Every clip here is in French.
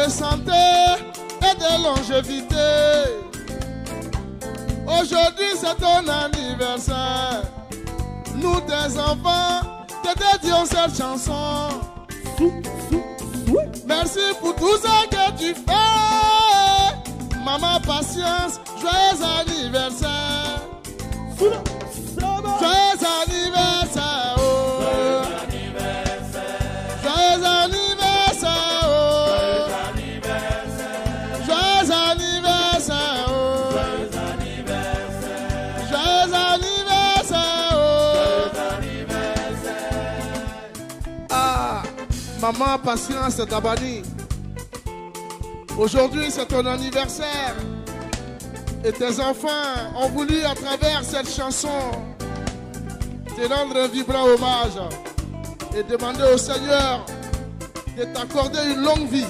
de santé et de longévité. Aujourd'hui c'est ton anniversaire. Nous tes enfants te dédions cette chanson. Merci pour tout ce que tu fais. Maman patience, joyeux anniversaire. Joyeux anniversaire, oh. Joyeux anniversaire, oh. Joyeux anniversaire, oh. Joyeux anniversaire, oh. Ah, maman patience Tabani. Aujourd'hui c'est ton anniversaire. Et tes enfants ont voulu à travers cette chanson te rendre un vibrant hommage et demander au Seigneur de t'accorder une longue vie.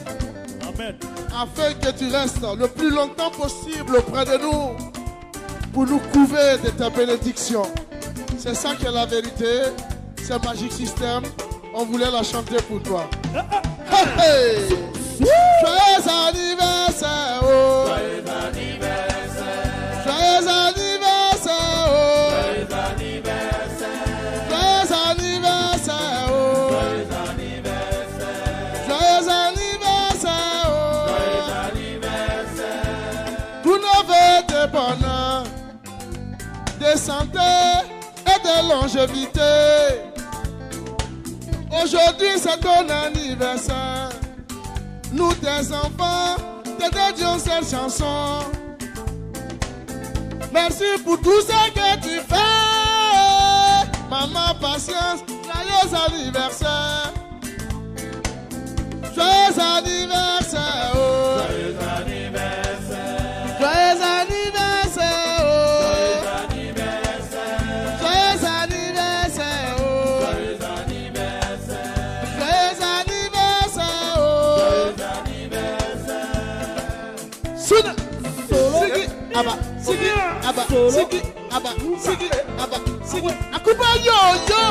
Amen. Afin que tu restes le plus longtemps possible auprès de nous pour nous couver de ta bénédiction. C'est ça qui est la vérité. C'est Magic System. On voulait la chanter pour toi. Hey, hey. Joyeux anniversaire, oh. Joyeux anniversaire. Joyeux anniversaire, oh. Joyeux anniversaire. Joyeux anniversaire, oh. Joyeux anniversaire. Joyeux anniversaire, oh. Joyeux anniversaire. Tous nos vœux de bonheur, de santé et de longévité. Aujourd'hui c'est ton anniversaire. Nous tes enfants te dédions cette chanson. Merci pour tout ce que tu fais. Maman patience, joyeux anniversaire. Joyeux anniversaire, oh. Joyeux anniversaire. Joyeux anniversaire, oh. Joyeux Joyeux anniversaire. anniversaire, oh. Joyeux anniversaire. Joyeux anniversaire, oh. Joyeux anniversaire. Suna, Sigi, Abba, Sigi, Abba, Sigi, Abba, Sigi, Abba, Sigi. Akuba yo yo.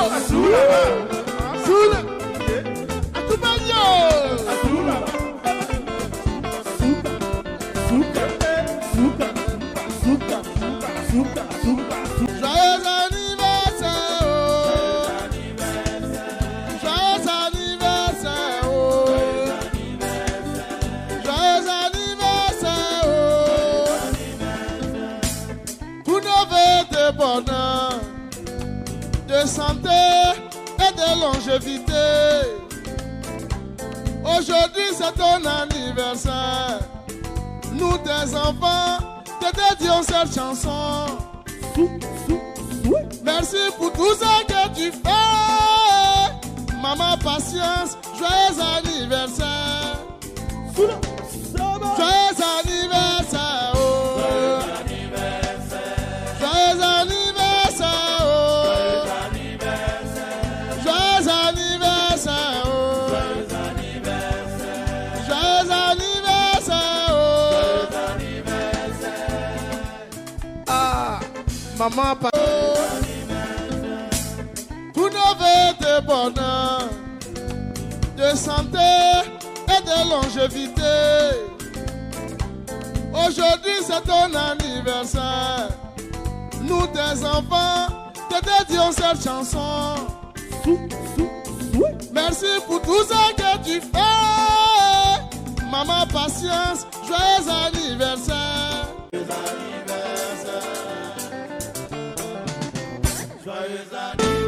Suna, Akuba yo. Joyeux anniversaire, oh. Joyeux anniversaire, oh. Joyeux anniversaire, oh. Tous nos vœux de bonheur, de santé et de longévité. Aujourd'hui c'est ton anniversaire. Nous tes enfants te dédions cette chanson. Merci pour tout ce que tu fais. Maman patience, joyeux anniversaire. Joyeux anniversaire, oh. Joyeux anniversaire, oh. Joyeux anniversaire, oh. Joyeux anniversaire, oh. Ah, maman patience. Tous nos vœux de bonheur, de santé et de longévité. Aujourd'hui c'est ton anniversaire. Nous tes enfants te dédions cette chanson. Merci pour tout ce que tu fais. Maman patience, joyeux anniversaire. Joyeux anniversaire.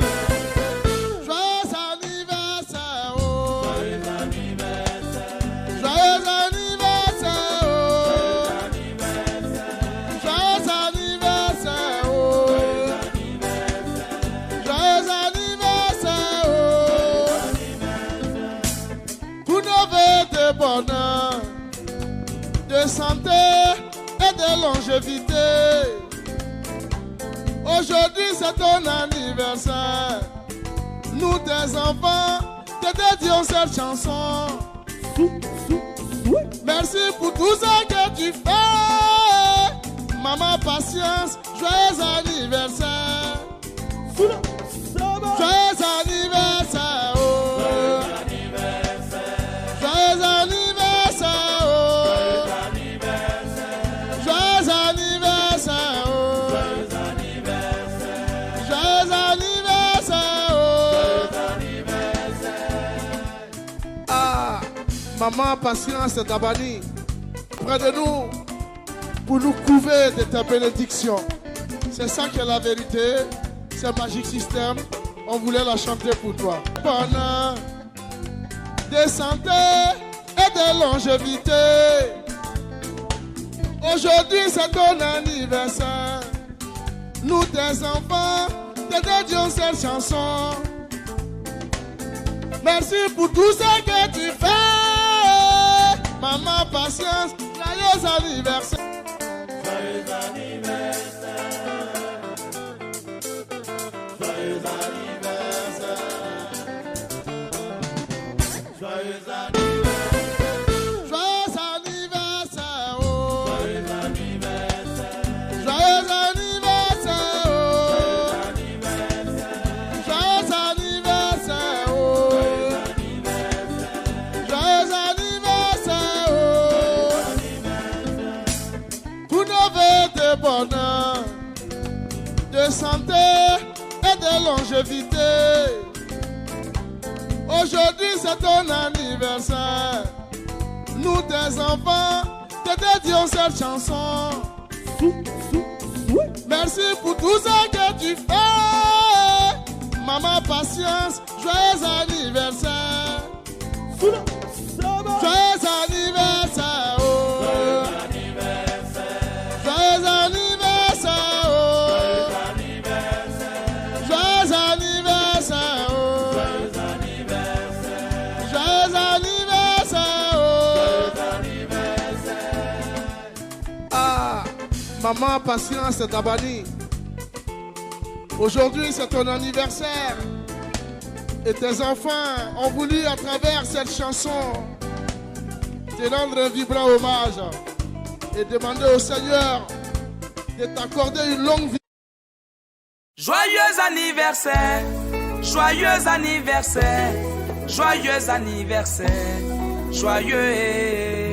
Joyeux anniversaire, oh. Joyeux anniversaire. Joyeux anniversaire, oh. Joyeux anniversaire, oh. Joyeux anniversaire, oh. Tous nos vœux de bonheur, de santé et de longévité. Aujourd'hui c'est ton anniversaire. Nous tes enfants te dédions cette chanson. Merci pour tout ce que tu fais. Maman patience, joyeux anniversaire. Joyeux anniversaire, oh. Joyeux anniversaire, Maman Patience Dabani, près de nous, pour nous couver de ta bénédiction. C'est ça qui est la vérité, c'est Magic System. On voulait la chanter pour toi. Bonheur, de santé et de longévité. Aujourd'hui c'est ton anniversaire. Nous tes enfants, te dédions cette chanson. Merci pour tout ce que tu fais. Maman Patience, joyeux anniversaire. Joyeux anniversaire. Joyeux anniversaire. Joyeux anniversaire. Joyeux anniversaire. Oh. Joyeux anniversaire. Joyeux anniversaire. Oh. Joyeux Joyeux anniversaire. anniversaire. Oh. Joyeux Joyeux anniversaire. anniversaire. Oh. Pour nos vœux de bonheur, de santé et de longévité. Aujourd'hui c'est ton anniversaire. Nous tes enfants te dédions cette chanson. Merci pour tout ce que tu fais. Maman Patience, joyeux anniversaire. Joyeux anniversaire. Oh. Joyeux anniversaire. Oh. Joyeux anniversaire. Oh. Joyeux anniversaire. Oh. Ah, Maman Patience Dabani. Aujourd'hui c'est ton anniversaire. Et tes enfants ont voulu à travers cette chanson te rendre un vibrant hommage et demander au Seigneur de t'accorder une longue vie. Joyeux anniversaire, joyeux anniversaire, joyeux anniversaire, joyeux.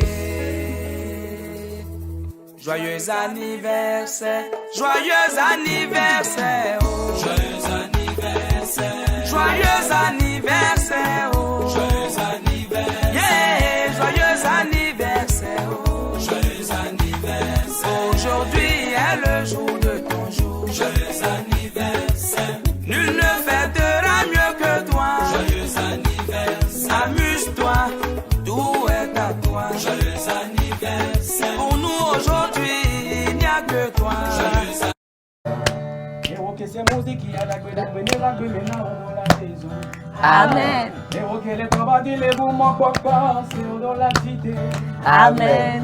Joyeux anniversaire, joyeux anniversaire, oh. Joyeux anniversaire, joyeux anniversaire, oh. Joyeux anniversaire, yeah, joyeux anniversaire, oh. Joyeux anniversaire. Aujourd'hui est le jour de ton jour. Joyeux anniversaire. Nul ne fêtera mieux que toi. Joyeux anniversaire. Amuse-toi, tout est à toi. Joyeux anniversaire. Pour nous aujourd'hui, il n'y a que toi. Joyeux Amen. Amen.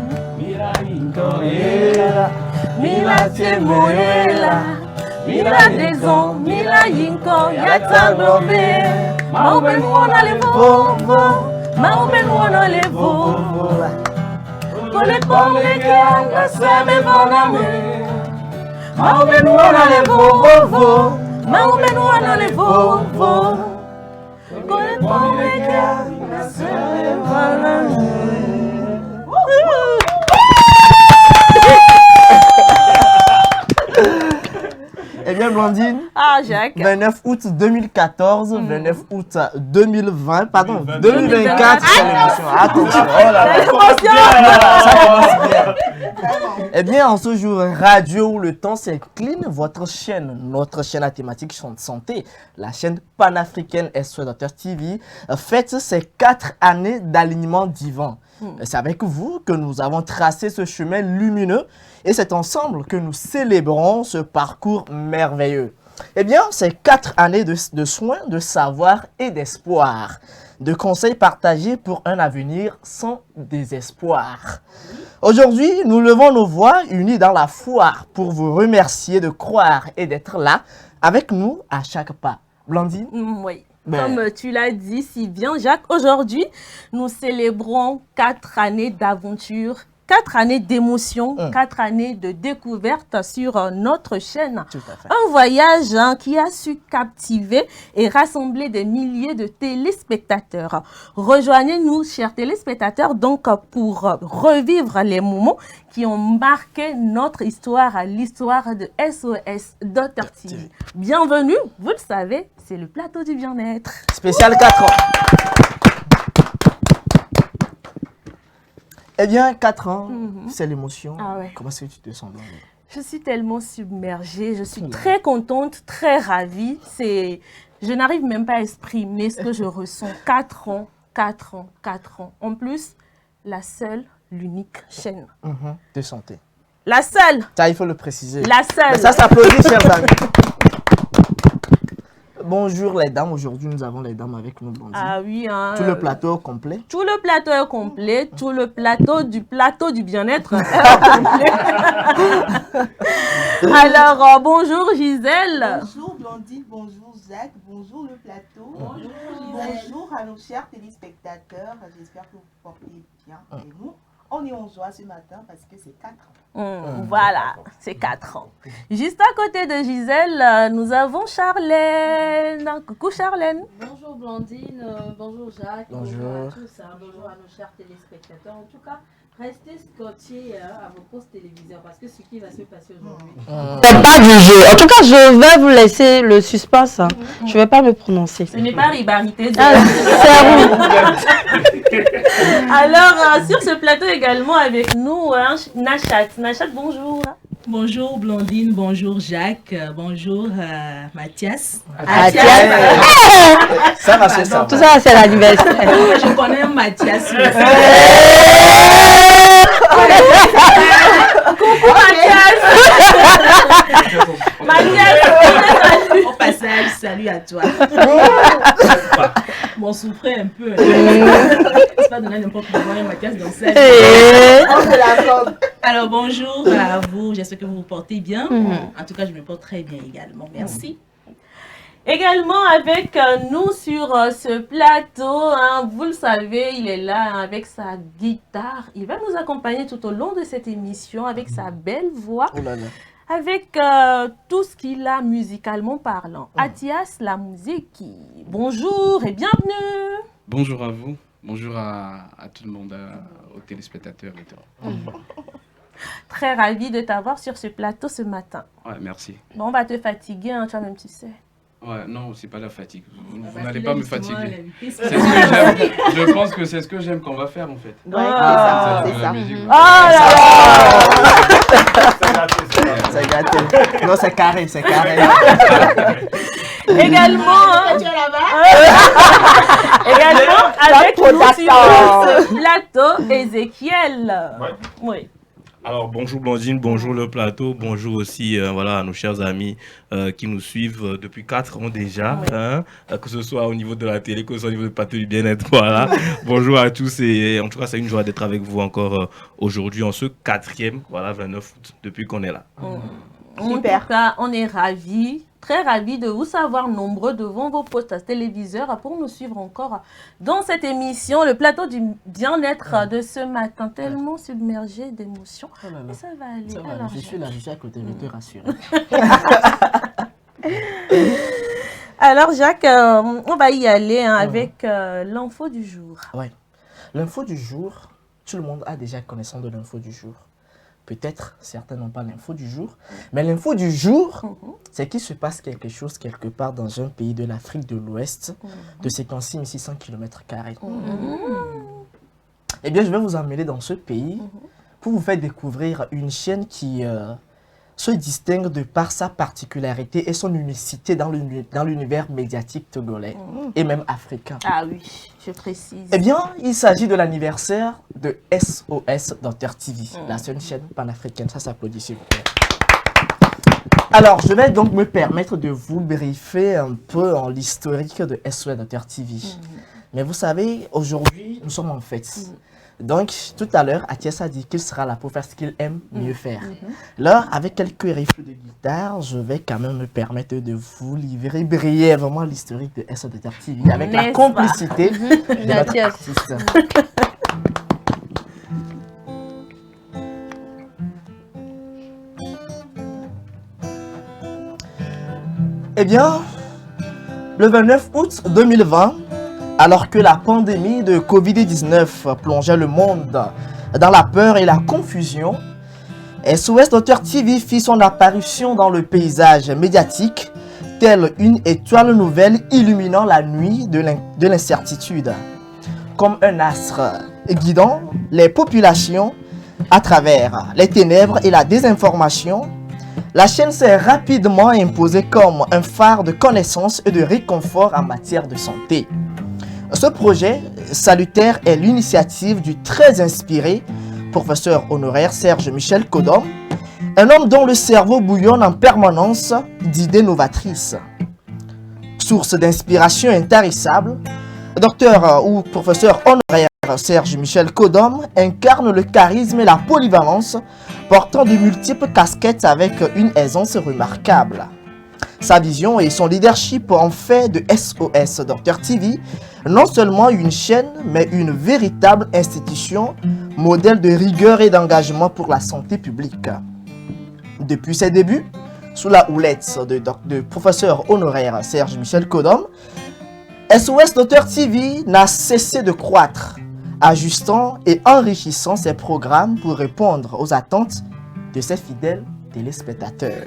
Mila temoela, mila deson, mila yinko, yatanobe. Mauben wana le vovo, mauben wana le vovo. Kole kole ke anga sebe boname. Mauben wana le vovo, mauben wana le vovo. Kole kole ke anga sebe boname. Eh bien, Blandine, Ah, Jacques. 29 août 2014, 29 août 2020, pardon, 2024, c'est l'émission. Attention, oh là là, ça commence bien. Eh bien, en ce jour radio où le temps s'incline, votre chaîne, notre chaîne à thématique santé, la chaîne panafricaine SOS Docteur TV, fête ses 4 années d'alignement divin. C'est avec vous que nous avons tracé ce chemin lumineux et c'est ensemble que nous célébrons ce parcours merveilleux. Eh bien, c'est 4 années de soins, de savoir et d'espoir, de conseils partagés pour un avenir sans désespoir. Aujourd'hui, nous levons nos voix unis dans la foi pour vous remercier de croire et d'être là avec nous à chaque pas. Blandine? Oui. Comme tu l'as dit si bien, Jacques, aujourd'hui, nous célébrons 4 années d'aventure, 4 années d'émotion, 4 années de découverte sur notre chaîne. Tout à fait. Un voyage qui a su captiver et rassembler des milliers de téléspectateurs. Rejoignez-nous, chers téléspectateurs, donc pour revivre les moments qui ont marqué notre histoire, l'histoire de SOS Docteur TV. Bienvenue, vous le savez, c'est le plateau du bien-être. Spécial 4 ans. Eh bien, 4 ans, c'est l'émotion. Ah ouais. Comment est-ce que tu te sens, Blondine? Je suis tellement submergée, je suis très contente, très ravie. Je n'arrive même pas à exprimer ce que je ressens. 4 ans, 4 ans, 4 ans. En plus, la seule, l'unique chaîne. De santé. La seule. Ça, il faut le préciser. La seule. Mais ça s'applaudit, chers amis. Bonjour les dames, aujourd'hui nous avons les dames avec nous, Blondine. Ah oui, hein. Tout le plateau complet. Tout le plateau est complet, tout le plateau du bien-être. Alors, bonjour Gisèle. Bonjour Blondine, bonjour Jacques, bonjour le plateau. Bonjour à nos chers téléspectateurs. J'espère que vous portez bien. Et nous, on est en joie ce matin parce que c'est 4 ans. Voilà, c'est 4 ans. Juste à côté de Gisèle, nous avons Charlène. Coucou Charlène. Bonjour Blandine, bonjour Jacques, Bonjour. à tous, bonjour à nos chers téléspectateurs. En tout cas, restez scotchés à vos postes téléviseurs parce que ce qui va se passer aujourd'hui. C'est pas du jeu. En tout cas, je vais vous laisser le suspense. Je vais pas me prononcer. Ce n'est pas Ribarité. C'est vous. Alors, sur ce plateau également avec nous, Nachat. Nachat, bonjour. Bonjour Blondine, bonjour Jacques, bonjour Mathias. Ça va, c'est ça. Tout ça, c'est l'anniversaire. Je connais Mathias. Coucou Mathias. Mathias, Au passage, salut à toi. Bon, souffrez un peu. C'est pas donner n'importe comment Mathias dans cette. Alors bonjour à vous, j'espère que vous vous portez bien. En tout cas, je me porte très bien également. Merci. également avec nous sur ce plateau, hein, vous le savez, il est là hein, avec sa guitare. Il va nous accompagner tout au long de cette émission avec sa belle voix. Oh là là. Avec tout ce qu'il a musicalement parlant. Athias, la musique. Bonjour et bienvenue. Bonjour à vous, bonjour à tout le monde, aux téléspectateurs et tout. Très ravie de t'avoir sur ce plateau ce matin. Ouais, merci. Bon, on va te fatiguer, hein, toi-même tu sais. Ouais, non, c'est pas la fatigue. Vous n'allez pas me fatiguer. C'est ce que j'aime. Je pense que c'est ce que j'aime qu'on va faire en fait. Ouais, c'est ça. Oh là C'est gâté. Non, c'est carré, c'est carré. Également, hein, également avec nous sur ce plateau, Ézéchiel. Ouais. Oui. Alors bonjour Blondine, bonjour le plateau, bonjour aussi voilà, à nos chers amis qui nous suivent depuis 4 ans déjà, Oui. hein, que ce soit au niveau de la télé, que ce soit au niveau du plateau du bien-être. Voilà. Bonjour à tous et en tout cas c'est une joie d'être avec vous encore aujourd'hui en ce 4e, voilà, 29 août, depuis qu'on est là. En tout cas, on est ravis, très ravis de vous savoir nombreux devant vos postes téléviseurs pour nous suivre encore dans cette émission, le plateau du bien-être de ce matin, tellement submergé d'émotions. Oh là là. Mais ça va aller. Ça va, Alors, je suis là, je suis à côté, je te rassure. Alors Jacques, on va y aller hein, avec l'info du jour. Ouais. L'info du jour, tout le monde a déjà connaissance de l'info du jour. Peut-être certains n'ont pas l'info du jour, mais l'info du jour, c'est qu'il se passe quelque chose quelque part dans un pays de l'Afrique de l'Ouest de 56 600 km². Eh bien, je vais vous emmener dans ce pays pour vous faire découvrir une chaîne qui se distingue de par sa particularité et son unicité dans l'univers médiatique togolais et même africain. Ah oui, je précise. Eh bien, il s'agit de l'anniversaire de SOS Docteur TV, la seule chaîne panafricaine. Ça s'applaudit, s'il vous plaît. Alors, je vais donc me permettre de vous briefer un peu en l'historique de SOS Docteur TV. Mais vous savez, aujourd'hui, nous sommes en fête. Donc, tout à l'heure, Athias a dit qu'il sera là pour faire ce qu'il aime mieux faire. Alors, avec quelques riffs de guitare, je vais quand même me permettre de vous livrer brièvement l'historique de SOS Docteur TV avec la complicité de notre artiste. Eh bien, le 29 août 2020, alors que la pandémie de Covid-19 plongeait le monde dans la peur et la confusion, SOS Docteur TV fit son apparition dans le paysage médiatique, telle une étoile nouvelle illuminant la nuit de l'incertitude. Comme un astre guidant les populations à travers les ténèbres et la désinformation, la chaîne s'est rapidement imposée comme un phare de connaissances et de réconfort en matière de santé. Ce projet salutaire est l'initiative du très inspiré professeur honoraire Serge Michel Kodom, un homme dont le cerveau bouillonne en permanence d'idées novatrices. Source d'inspiration intarissable, docteur ou professeur honoraire Serge Michel Kodom incarne le charisme et la polyvalence, portant de multiples casquettes avec une aisance remarquable. Sa vision et son leadership ont fait de SOS Docteur TV non seulement une chaîne, mais une véritable institution, modèle de rigueur et d'engagement pour la santé publique. Depuis ses débuts, sous la houlette de professeur honoraire Serge Michel Kodom, SOS Docteur TV n'a cessé de croître, ajustant et enrichissant ses programmes pour répondre aux attentes de ses fidèles téléspectateurs.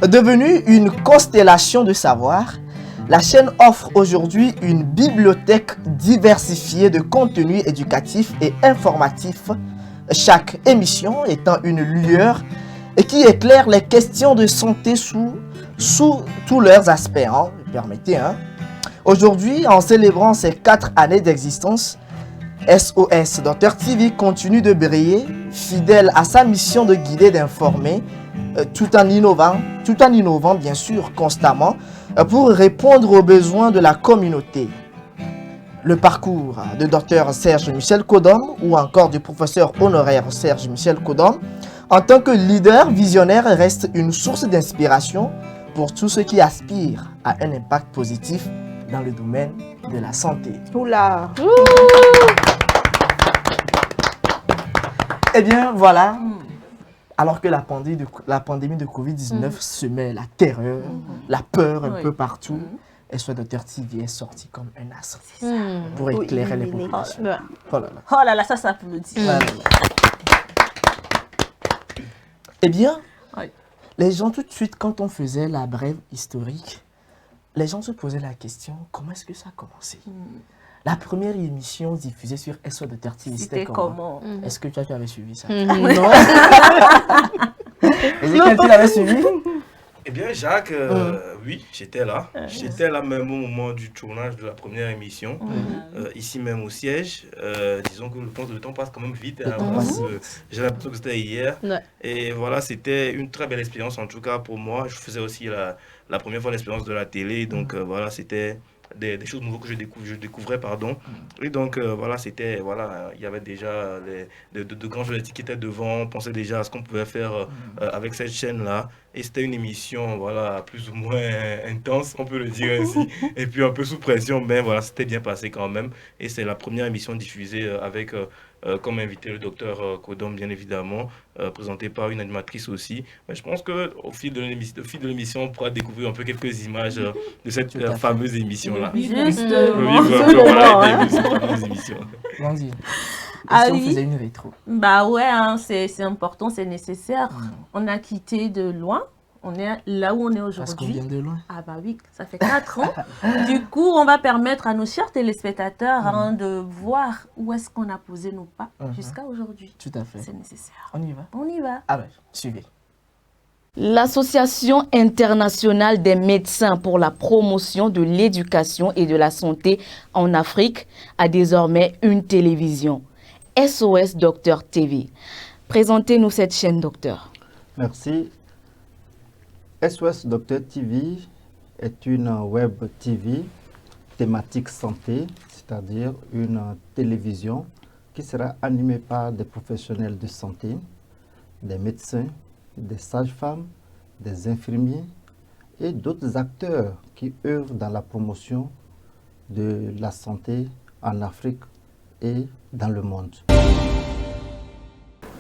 Devenue une constellation de savoir, la chaîne offre aujourd'hui une bibliothèque diversifiée de contenus éducatifs et informatifs, chaque émission étant une lueur et qui éclaire les questions de santé sous tous leurs aspects. Permettez. Aujourd'hui, en célébrant ses 4 années d'existence, SOS Docteur TV continue de briller, fidèle à sa mission de guider, d'informer, tout en innovant bien sûr constamment pour répondre aux besoins de la communauté. Le parcours de Dr Serge Michel Kodom ou encore du professeur honoraire Serge Michel Kodom en tant que leader visionnaire reste une source d'inspiration pour tous ceux qui aspirent à un impact positif dans le domaine de la santé. Oula. Eh bien voilà. Alors que la pandémie de Covid-19 semait la terreur, la peur un peu partout, SOS Docteur TV est sorti comme un astre pour éclairer les populations. Oh là là, ça s'applaudit. Eh bien, les gens tout de suite, quand on faisait la brève historique, les gens se posaient la question, comment est-ce que ça a commencé? La première émission diffusée sur SOS Docteur TV, c'était comment? Est-ce que tu avais suivi ça? Non. Est-ce que tu l'avais suivi? Eh bien, Jacques, oui, j'étais là. J'étais là même au moment du tournage de la première émission, ici même au siège. Disons que le temps passe quand même vite. J'ai l'impression que c'était hier. Et voilà, c'était une très belle expérience, en tout cas pour moi. Je faisais aussi la première fois l'expérience de la télé. Donc voilà, c'était des choses nouvelles que je découvrais, pardon. Et donc voilà, c'était, voilà, il y avait déjà de grands journalistes qui étaient devant. On pensait déjà à ce qu'on pouvait faire avec cette chaîne-là. Et c'était une émission, voilà, plus ou moins intense, on peut le dire ainsi. Et puis un peu sous pression, mais voilà, c'était bien passé quand même. Et c'est la première émission diffusée avec comme invité le docteur Kodom, bien évidemment, présenté par une animatrice aussi. Mais je pense qu'au fil de l'émission, on pourra découvrir un peu quelques images de cette fameuse émission-là. Ah on oui. faisait une rétro. Bah ouais, hein, c'est important, c'est nécessaire. On a quitté de loin. On est là où on est aujourd'hui. Parce qu'on vient de loin. Ah bah oui, ça fait 4 ans. Du coup, on va permettre à nos chers téléspectateurs de voir où est-ce qu'on a posé nos pas jusqu'à aujourd'hui. Tout à fait. C'est nécessaire. On y va? On y va. Ah bah, suivez. L'Association internationale des médecins pour la promotion de l'éducation et de la santé en Afrique a désormais une télévision, SOS Docteur TV. Présentez-nous cette chaîne, docteur. Merci. SOS Docteur TV est une web TV thématique santé, c'est-à-dire une télévision qui sera animée par des professionnels de santé, des médecins, des sages-femmes, des infirmiers et d'autres acteurs qui œuvrent dans la promotion de la santé en Afrique et dans le monde.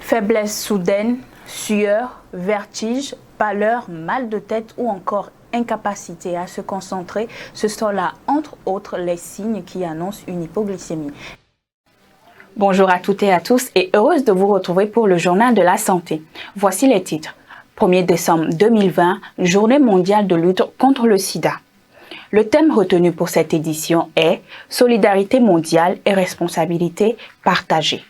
Faiblesse soudaine, sueur, vertige, pâleur, mal de tête ou encore incapacité à se concentrer, ce sont là, entre autres, les signes qui annoncent une hypoglycémie. Bonjour à toutes et à tous et heureuse de vous retrouver pour le journal de la santé. Voici les titres. 1er décembre 2020, journée mondiale de lutte contre le sida. Le thème retenu pour cette édition est « Solidarité mondiale et responsabilité partagée ».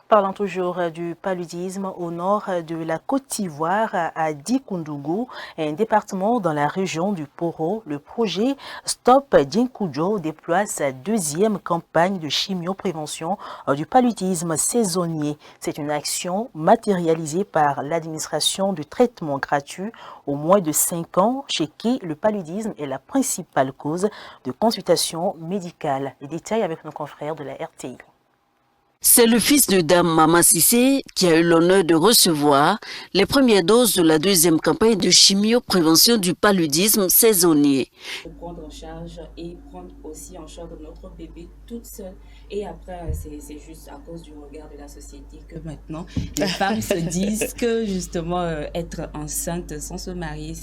Parlons toujours du paludisme au nord de la Côte d'Ivoire, à Dikoundougou, un département dans la région du Poro. Le projet Stop Dinkoujo déploie sa deuxième campagne de chimioprévention du paludisme saisonnier. C'est une action matérialisée par l'administration de traitement gratuit au moins de 5 ans, chez qui le paludisme est la principale cause de consultation médicale. Les détails avec nos confrères de la RTI. C'est le fils de Dame Mama Sissé qui a eu l'honneur de recevoir les premières doses de la deuxième campagne de chimioprévention du paludisme saisonnier. Prendre en charge et prendre aussi en charge notre bébé toute seule. Et après, c'est juste à cause du regard de la société que maintenant, les femmes se disent que justement, être enceinte sans se marier,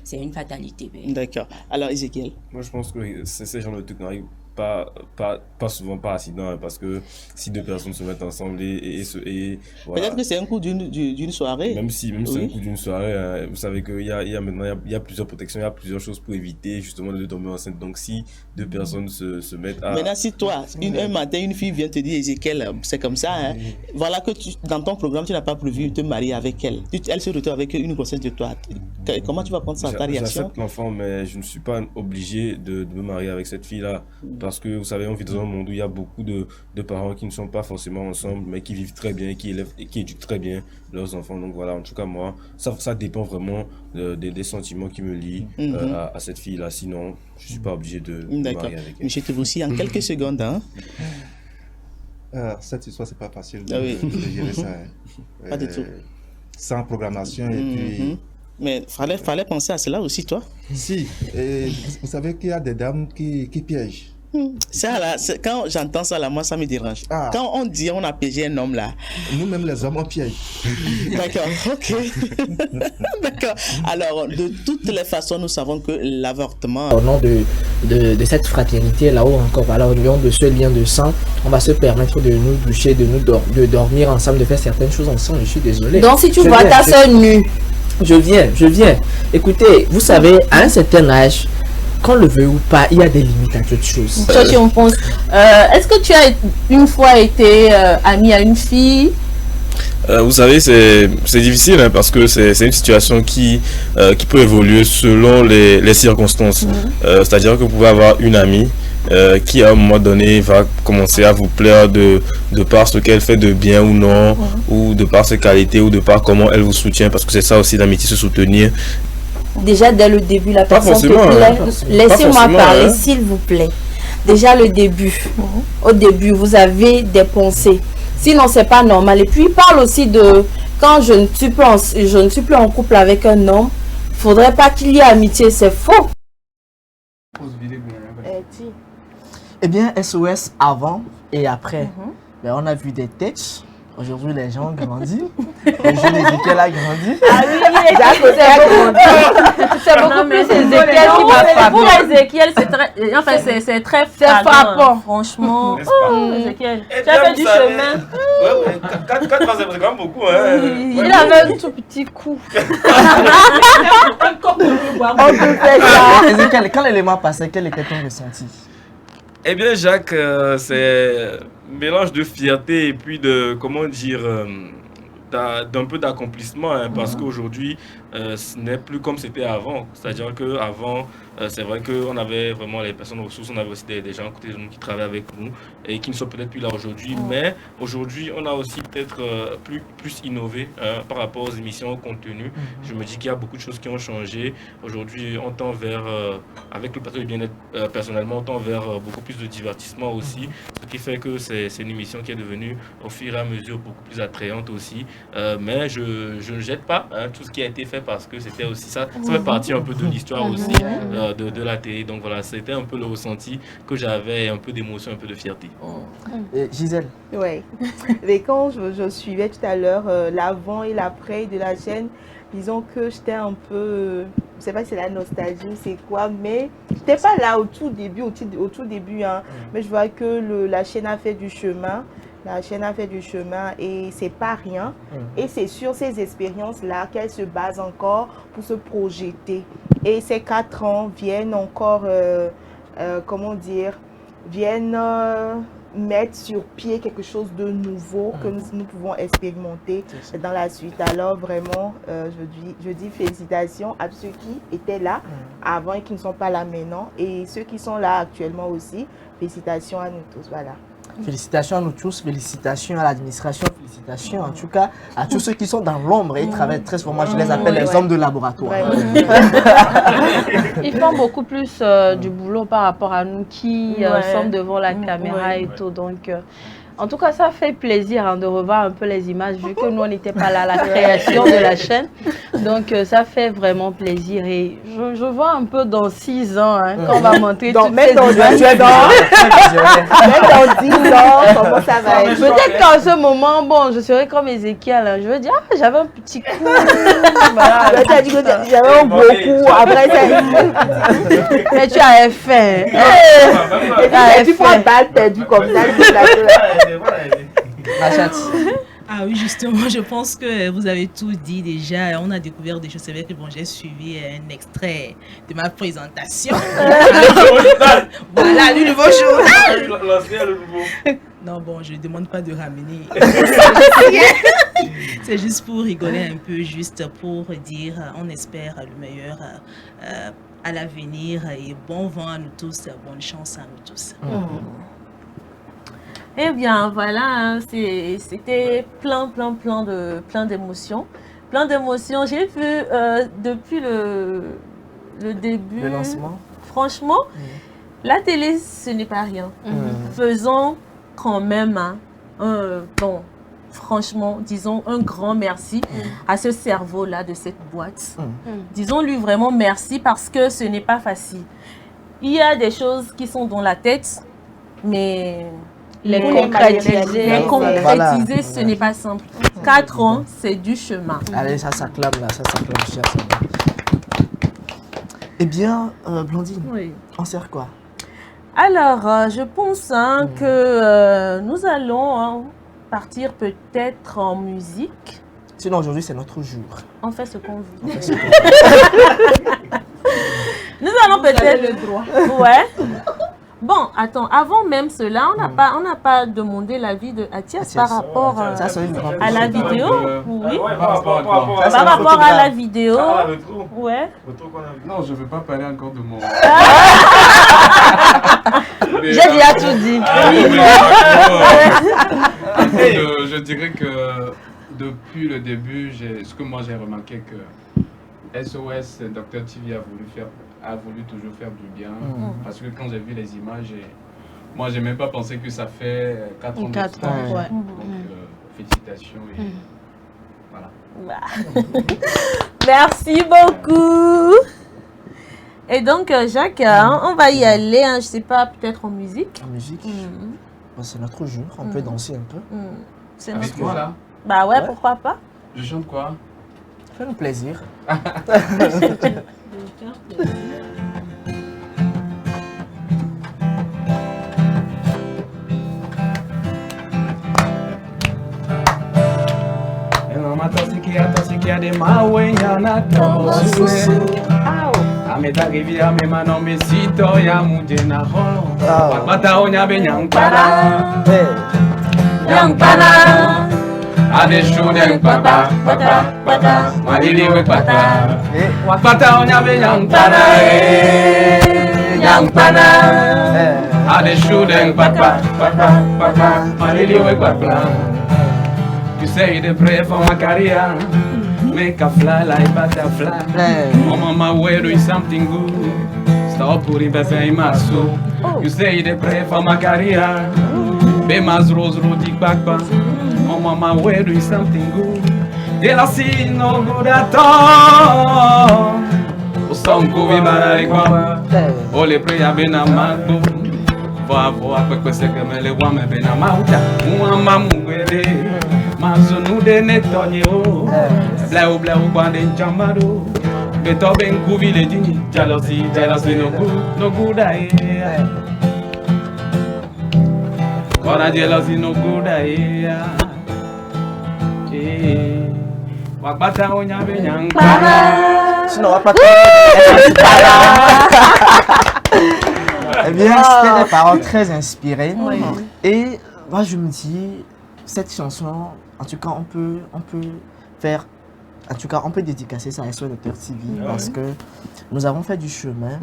c'est une fatalité. D'accord. Alors, Ezekiel? Moi, je pense que c'est ce genre de truc n'arrive pas souvent par accident, hein, parce que si deux personnes se mettent ensemble et voilà. Peut-être que c'est un coup d'une soirée. Même si c'est un coup d'une soirée, hein, vous savez qu'il y a maintenant il y a plusieurs protections, il y a plusieurs choses pour éviter justement de tomber enceinte. Donc si deux personnes se mettent à... Maintenant, si toi, un matin, une fille vient te dire, Ezekiel, c'est comme ça, hein, voilà que dans ton programme, tu n'as pas prévu de te marier avec elle. Elle se retrouve avec une grossesse de toi. Comment tu vas prendre ta réaction? J'accepte l'enfant, mais je ne suis pas obligé de me marier avec cette fille-là. Parce que vous savez, on vit dans un monde où il y a beaucoup de parents qui ne sont pas forcément ensemble, mais qui vivent très bien, qui élèvent et qui éduquent très bien leurs enfants. Donc voilà, en tout cas, moi, ça dépend vraiment des sentiments qui me lient à cette fille-là. Sinon, je ne suis pas obligé de me marier avec elle. Monsieur Tebossi, en quelques secondes, hein? Cette histoire, c'est pas facile de gérer ça. Pas du tout. Sans programmation et puis... Mais fallait penser à cela aussi, toi. Si, et vous savez qu'il y a des dames qui piègent. Ça là, quand j'entends ça là, moi ça me dérange. Quand on dit on a piégé un homme là. Nous-mêmes les hommes on piège. D'accord, ok. D'accord. Alors, de toutes les façons, nous savons que l'avortement... Au nom de cette fraternité là-haut encore, voilà, au nom de ce lien de sang, on va se permettre de nous doucher, de dormir ensemble, de faire certaines choses ensemble. Je suis désolé. Donc si tu vois ta soeur nue. Je viens. Écoutez, vous savez, à un certain âge, qu'on le veut ou pas, il y a des limites à toute chose. Est-ce que tu as une fois été ami à une fille? Vous savez, c'est difficile, hein, parce que c'est une situation qui peut évoluer selon les circonstances. C'est-à-dire que vous pouvez avoir une amie qui à un moment donné va commencer à vous plaire de par ce qu'elle fait de bien ou non, ou de par ses qualités, ou de par comment elle vous soutient, parce que c'est ça aussi l'amitié, se soutenir. Déjà dès le début, la personne te plaît. Laissez-moi parler, s'il vous plaît. Déjà le début. Au début, vous avez des pensées. Sinon, c'est pas normal. Et puis, il parle aussi de quand je ne suis plus en couple avec un homme, il faudrait pas qu'il y ait amitié. C'est faux. Eh bien, SOS avant et après. Ben, on a vu des têtes. Aujourd'hui, les gens ont grandi. Le jeune Ezekiel a grandi. Ah oui, c'est beaucoup plus Ezekiel qui va frapper. Pour Ezekiel, c'est très frappant, franchement. Ezekiel, tu as fait du chemin. Ouais, 4 ans, c'est quand même beaucoup. Hein. Il avait un tout petit coup. Ezekiel, quand l'élément passait, quel était ton ressenti? Eh bien, Jacques, c'est un mélange de fierté et puis de, comment dire, d'un peu d'accomplissement, hein, parce qu'aujourd'hui, ce n'est plus comme c'était avant. C'est-à-dire qu'avant, c'est vrai qu'on avait vraiment les personnes ressources, on avait aussi des gens à côté de nous qui travaillent avec nous et qui ne sont peut-être plus là aujourd'hui. Mais aujourd'hui, on a aussi peut-être plus innové par rapport aux émissions, au contenu. Je me dis qu'il y a beaucoup de choses qui ont changé. Aujourd'hui, on tend vers, avec le plateau de bien-être, personnellement, on tend vers beaucoup plus de divertissement aussi. Ce qui fait que c'est une émission qui est devenue au fur et à mesure beaucoup plus attrayante aussi. Mais je ne jette pas tout ce qui a été fait parce que c'était aussi ça. Ça fait partie un peu de l'histoire aussi de la télé. Donc voilà, c'était un peu le ressenti que j'avais, un peu d'émotion, un peu de fierté. Et Gisèle? Oui. Mais quand je suivais tout à l'heure l'avant et l'après de la chaîne, disons que j'étais un peu, je ne sais pas si c'est la nostalgie ou c'est quoi, mais je n'étais pas là au tout début, hein, mais je vois que la chaîne a fait du chemin. La chaîne a fait du chemin et c'est pas rien. Et c'est sur ces expériences-là qu'elle se base encore pour se projeter. Et ces 4 ans viennent encore, comment dire, viennent mettre sur pied quelque chose de nouveau que nous pouvons expérimenter dans la suite. Alors vraiment, je dis félicitations à ceux qui étaient là avant et qui ne sont pas là maintenant. Et ceux qui sont là actuellement aussi, félicitations à nous tous. Voilà. Félicitations à nous tous, félicitations à l'administration, félicitations en tout cas à tous ceux qui sont dans l'ombre et ils travaillent très souvent. Moi, je les appelle les hommes de laboratoire. Ils font beaucoup plus du boulot par rapport à nous qui sommes devant la caméra et tout. Donc, en tout cas, ça fait plaisir de revoir un peu les images vu que nous, on n'était pas là à la création de la chaîne. Donc, ça fait vraiment plaisir. Et je vois un peu dans 6 ans, quand on va montrer toutes ces images. Même dans 10 ans, comment ça va être? Peut-être qu'en ce moment, bon, je serai comme Ézéchiel. Je veux dire, j'avais un petit coup. Voilà, j'avais un gros coup. Après, mais tu avais faim. Tu prends balle perdu comme ça. Ah oui, justement, je pense que vous avez tout dit déjà. On a découvert des choses. C'est vrai que bon, j'ai suivi un extrait de ma présentation. Voilà, le nouveau journal. Non, bon, je ne demande pas de ramener. C'est juste pour rigoler un peu, juste pour dire, on espère le meilleur à l'avenir et bon vent à nous tous, bonne chance à nous tous. Eh bien, voilà, c'était plein d'émotions. Plein d'émotions. J'ai vu depuis le début. Le lancement. Franchement, la télé, ce n'est pas rien. Faisons quand même, bon, franchement, disons un grand merci à ce cerveau-là de cette boîte. Disons-lui vraiment merci parce que ce n'est pas facile. Il y a des choses qui sont dans la tête, mais les concrétiser, ce n'est pas simple. 4 ans, c'est du chemin. Allez, ça s'acclame là, ça s'acclame. Eh bien, Blondine, on sert quoi? Alors, je pense que nous allons partir peut-être en musique. Sinon, aujourd'hui, c'est notre jour. On fait ce qu'on veut. Nous allons peut-être... le droit. Ouais. Bon, attends, avant même cela, on n'a pas demandé l'avis de Athias par rapport à la vidéo. Oui. Par rapport à la vidéo. Ouais. Non, je ne veux pas parler encore de mon... J'ai déjà tout dit. Je dirais que depuis le début, ce que moi j'ai remarqué que SOS Dr TV a voulu toujours faire du bien. Parce que quand j'ai vu les images, moi j'ai même pas pensé que ça fait 4 ans. 4 ans, ouais. Donc félicitations et voilà. Merci beaucoup. Et donc Jacques, on va y aller, je sais pas, peut-être en musique. En musique c'est notre jour, on peut danser un peu. C'est avec moi là? Bah ouais, pourquoi pas? Je chante quoi? Fais-nous plaisir. Atosikia de mawenya na tosue ameta rivia me mano me sito ya muje na holo bata onya be nyampara ade shude papa malili we papa bata onya be nyampara ade shude papa malili we papa. You say the pray for my career, make a fly like butterfly. Oh mama, we're doing something good. Stop putting baby in my soup. You say the pray for my career, be mas rose roti bakba. Oh mama, we're doing something good. They don't see no good at all. O som kuvi barari kwa, o le pray a bena magbo. Voa kwekwe seke mele wame bena mauta. Muama mugwele. Mazo de netonye o, bleu kwande njamado. Beto ben kuvile dini, jealousy no good aye. Kora jealousy no good aye. Wakbata onya be nyankara. Sinon, on va pas... Eh bien, c'était des paroles très inspirées. Oui. Et moi, je me dis, cette chanson, en tout cas, on peut faire... En tout cas, on peut dédicacer ça à SOS Docteur TV parce que nous avons fait du chemin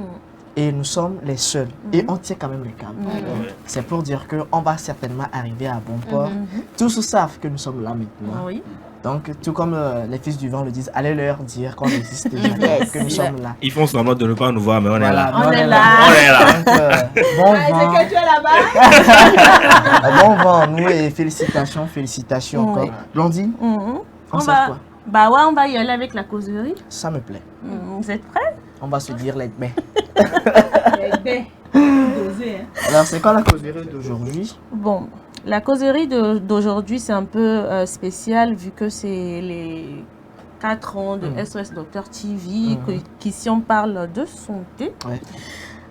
et nous sommes les seuls. Et on tient quand même les câbles. C'est pour dire qu'on va certainement arriver à bon port. Tous savent que nous sommes là maintenant. Oui. Donc, tout comme les fils du vent le disent, allez leur dire qu'on existe déjà, que nous sommes là. Ils font semblant de ne pas nous voir, mais on est là. On est là. On est là. Donc, bon vent. C'est que tu es là-bas. Bon vent, nous, et félicitations encore. Oui. Blondine, on sait quoi? Bah ouais, on va y aller avec la causerie. Ça me plaît. Vous êtes prêts? On va se dire les bains. Les bains. Dosé, hein. Alors, c'est quoi la causerie d'aujourd'hui? Bon, la causerie d'aujourd'hui, c'est un peu spécial vu que c'est les 4 ans de SOS Docteur TV, qu'ici on parle de santé. Ouais.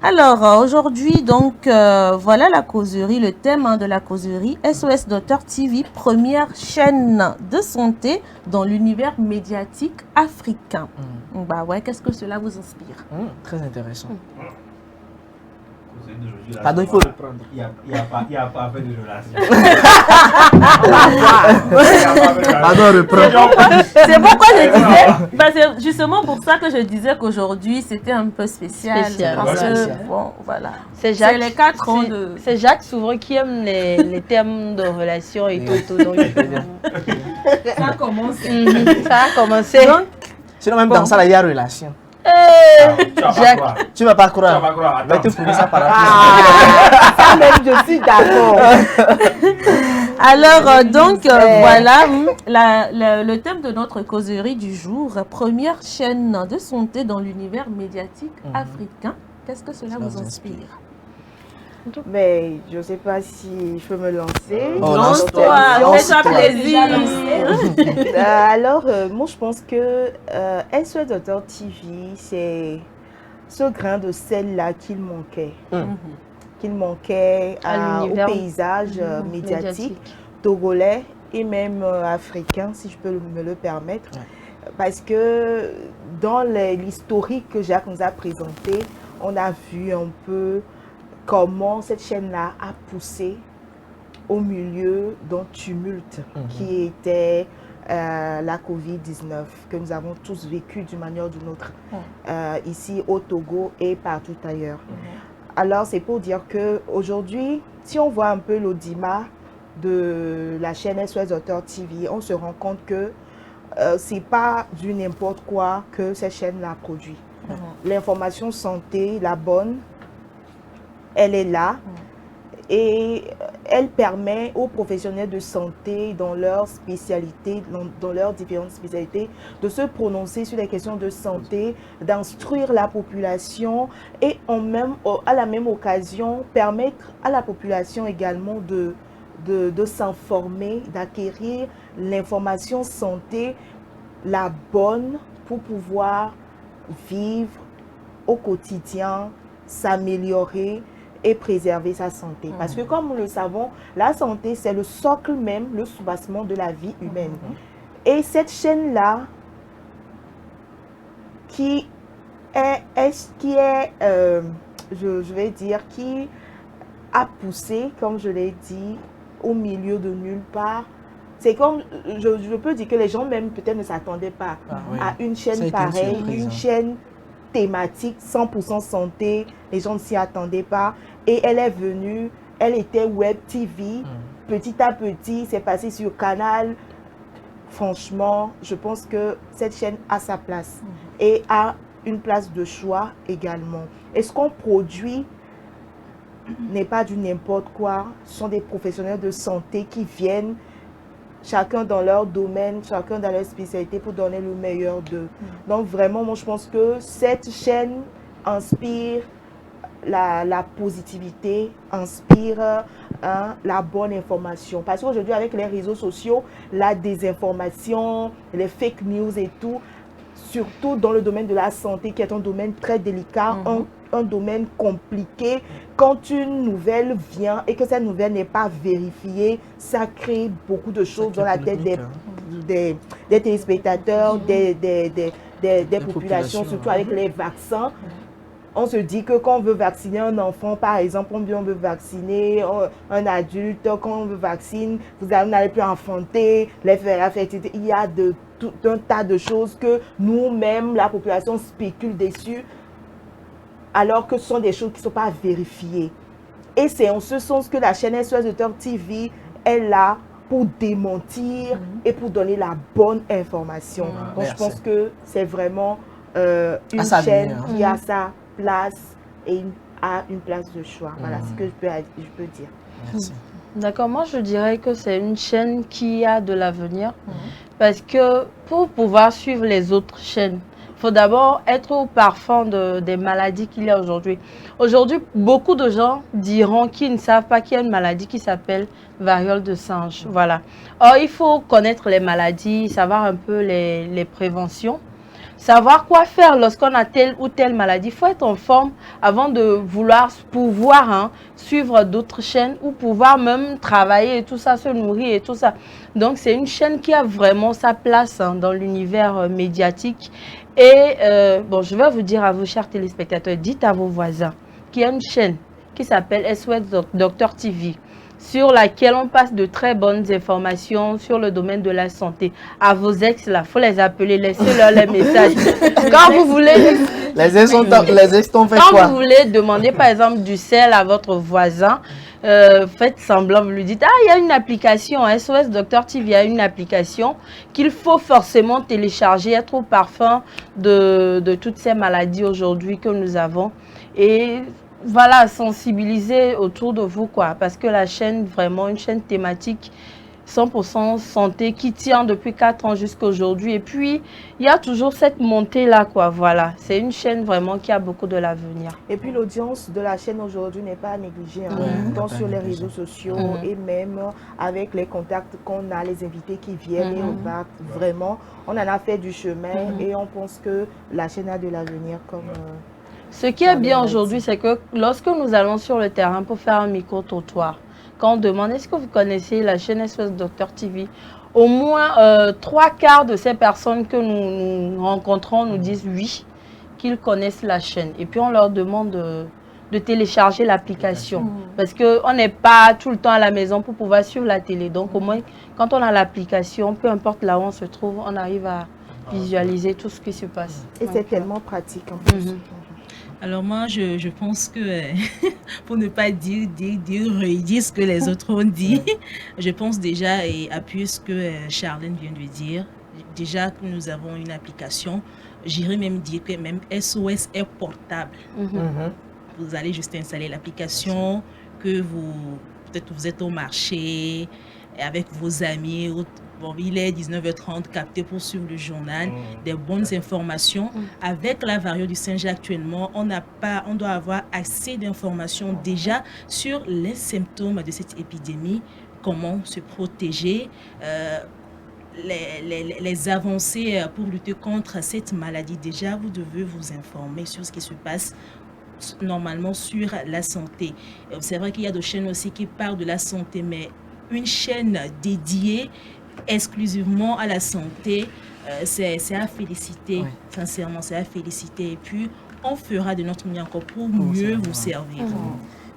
Alors, aujourd'hui, donc, voilà la causerie, le thème de la causerie, SOS Docteur TV, première chaîne de santé dans l'univers médiatique africain. Bah ouais, qu'est-ce que cela vous inspire? Très intéressant. Pardon, il faut le prendre. Il n'y a pas fait de relation. Pardon, reprends. C'est pourquoi je disais, bah c'est justement pour ça que je disais qu'aujourd'hui c'était un peu spécial. Parce que, bon, voilà. C'est Jacques, les 4 ans de... C'est Jacques souvent qui aime les thèmes de relations et tout. Donc, ça a commencé. Ça a commencé. Sinon, même dans ça, il y a relation. Jacques, tu vas pas croire. Va te prouver ça par la Ça même, je suis d'accord. Alors, donc, voilà, le thème de notre causerie du jour, première chaîne de santé dans l'univers médiatique africain. Qu'est-ce que cela vous inspire? Mais je ne sais pas si je peux me lancer. Lance-toi, fais-toi plaisir. Alors, moi, je pense que SOS Docteur TV, c'est ce grain de sel-là qu'il manquait. Qu'il manquait au paysage médiatique togolais et même africain, si je peux me le permettre. Parce que dans l'historique que Jacques nous a présenté, on a vu un peu comment cette chaîne-là a poussé au milieu d'un tumulte qui était la Covid-19, que nous avons tous vécu d'une manière ou d'une autre, ici au Togo et partout ailleurs. Alors, c'est pour dire qu'aujourd'hui, si on voit un peu l'audimat de la chaîne SOS Docteur TV, on se rend compte que ce n'est pas du n'importe quoi que cette chaîne-là produit. L'information santé, la bonne, elle est là et elle permet aux professionnels de santé dans leurs spécialités, dans leurs différentes spécialités, de se prononcer sur les questions de santé, d'instruire la population et à la même occasion permettre à la population également de s'informer, d'acquérir l'information santé, la bonne, pour pouvoir vivre au quotidien, s'améliorer et préserver sa santé. Parce que comme nous le savons, la santé, c'est le socle même, le soubassement de la vie humaine. Et cette chaîne-là, qui a poussé, comme je l'ai dit, au milieu de nulle part. C'est comme, je peux dire que les gens même peut-être ne s'attendaient pas à une chaîne pareille, une chaîne thématique 100% santé, les gens ne s'y attendaient pas. Et elle est venue, elle était web TV, petit à petit, c'est passé sur Canal. Franchement, je pense que cette chaîne a sa place et a une place de choix également. Et ce qu'on produit n'est pas du n'importe quoi, ce sont des professionnels de santé qui viennent, chacun dans leur domaine, chacun dans leur spécialité pour donner le meilleur d'eux. Donc vraiment, moi je pense que cette chaîne inspire la positivité, inspire la bonne information. Parce qu'aujourd'hui, avec les réseaux sociaux, la désinformation, les fake news et tout, surtout dans le domaine de la santé, qui est un domaine très délicat, un domaine compliqué. Quand une nouvelle vient et que cette nouvelle n'est pas vérifiée, ça crée beaucoup de choses dans la tête des téléspectateurs, des populations, surtout avec les vaccins. On se dit que quand on veut vacciner un enfant, par exemple, on veut vacciner un adulte, quand on veut vacciner, vous n'allez plus enfanter, la fertilité. Il y a tout un tas de choses que nous-mêmes, la population spécule dessus, alors que ce sont des choses qui ne sont pas vérifiées. Et c'est en ce sens que la chaîne SOS Docteur TV est là pour démentir et pour donner la bonne information. Donc je pense que c'est vraiment une chaîne qui a sa place et a une place de choix. Voilà ce que je peux dire. Merci. D'accord, moi je dirais que c'est une chaîne qui a de l'avenir parce que pour pouvoir suivre les autres chaînes, il faut d'abord être au parfum des maladies qu'il y a aujourd'hui. Aujourd'hui, beaucoup de gens diront qu'ils ne savent pas qu'il y a une maladie qui s'appelle variole de singe. Voilà. Or, il faut connaître les maladies, savoir un peu les préventions. Savoir quoi faire lorsqu'on a telle ou telle maladie. Il faut être en forme avant de pouvoir suivre d'autres chaînes ou pouvoir même travailler et tout ça, se nourrir et tout ça. Donc, c'est une chaîne qui a vraiment sa place dans l'univers médiatique. Et bon, je vais vous dire à vous, chers téléspectateurs, dites à vos voisins qu'il y a une chaîne qui s'appelle SOS Docteur TV, sur laquelle on passe de très bonnes informations sur le domaine de la santé. À vos ex, là, il faut les appeler, laissez-leur les messages. Quand vous voulez... Les ex ont fait quoi? Quand vous voulez demander, par exemple, du sel à votre voisin, faites semblant, vous lui dites, ah, il y a une application, SOS Docteur TV, il y a une application qu'il faut forcément télécharger, être au parfum de toutes ces maladies aujourd'hui que nous avons. Et... voilà, sensibiliser autour de vous, quoi. Parce que la chaîne, vraiment, une chaîne thématique 100% santé qui tient depuis 4 ans jusqu'à aujourd'hui. Et puis, il y a toujours cette montée-là, quoi. Voilà, c'est une chaîne vraiment qui a beaucoup de l'avenir. Et puis, l'audience de la chaîne aujourd'hui n'est pas négligée, tant sur les réseaux sociaux et même avec les contacts qu'on a, les invités qui viennent et repartent. Vraiment, on en a fait du chemin et on pense que la chaîne a de l'avenir comme... Ce qui est bien aujourd'hui, c'est que lorsque nous allons sur le terrain pour faire un micro-trottoir, quand on demande est-ce que vous connaissez la chaîne SOS Docteur TV, au moins 3/4 de ces personnes que nous rencontrons nous disent oui, qu'ils connaissent la chaîne. Et puis on leur demande de télécharger l'application. Parce qu'on n'est pas tout le temps à la maison pour pouvoir suivre la télé. Donc au moins, quand on a l'application, peu importe là où on se trouve, on arrive à visualiser tout ce qui se passe. Et c'est tellement pratique en plus. Alors moi, je pense que, pour ne pas redire ce que les autres ont dit, je pense déjà et appuyer ce que Charlène vient de dire, déjà que nous avons une application, j'irais même dire que même SOS est portable. Vous allez juste installer l'application, que peut-être vous êtes au marché, avec vos amis, bon, il est 19h30, capté pour suivre le journal, des bonnes informations. Avec la variole du singe actuellement, on doit avoir assez d'informations déjà sur les symptômes de cette épidémie, comment se protéger, les avancées pour lutter contre cette maladie. Déjà, vous devez vous informer sur ce qui se passe normalement sur la santé. C'est vrai qu'il y a des chaînes aussi qui parlent de la santé, mais une chaîne dédiée exclusivement à la santé, c'est à féliciter, sincèrement, c'est à féliciter. Et puis, on fera de notre mieux encore pour mieux vous servir.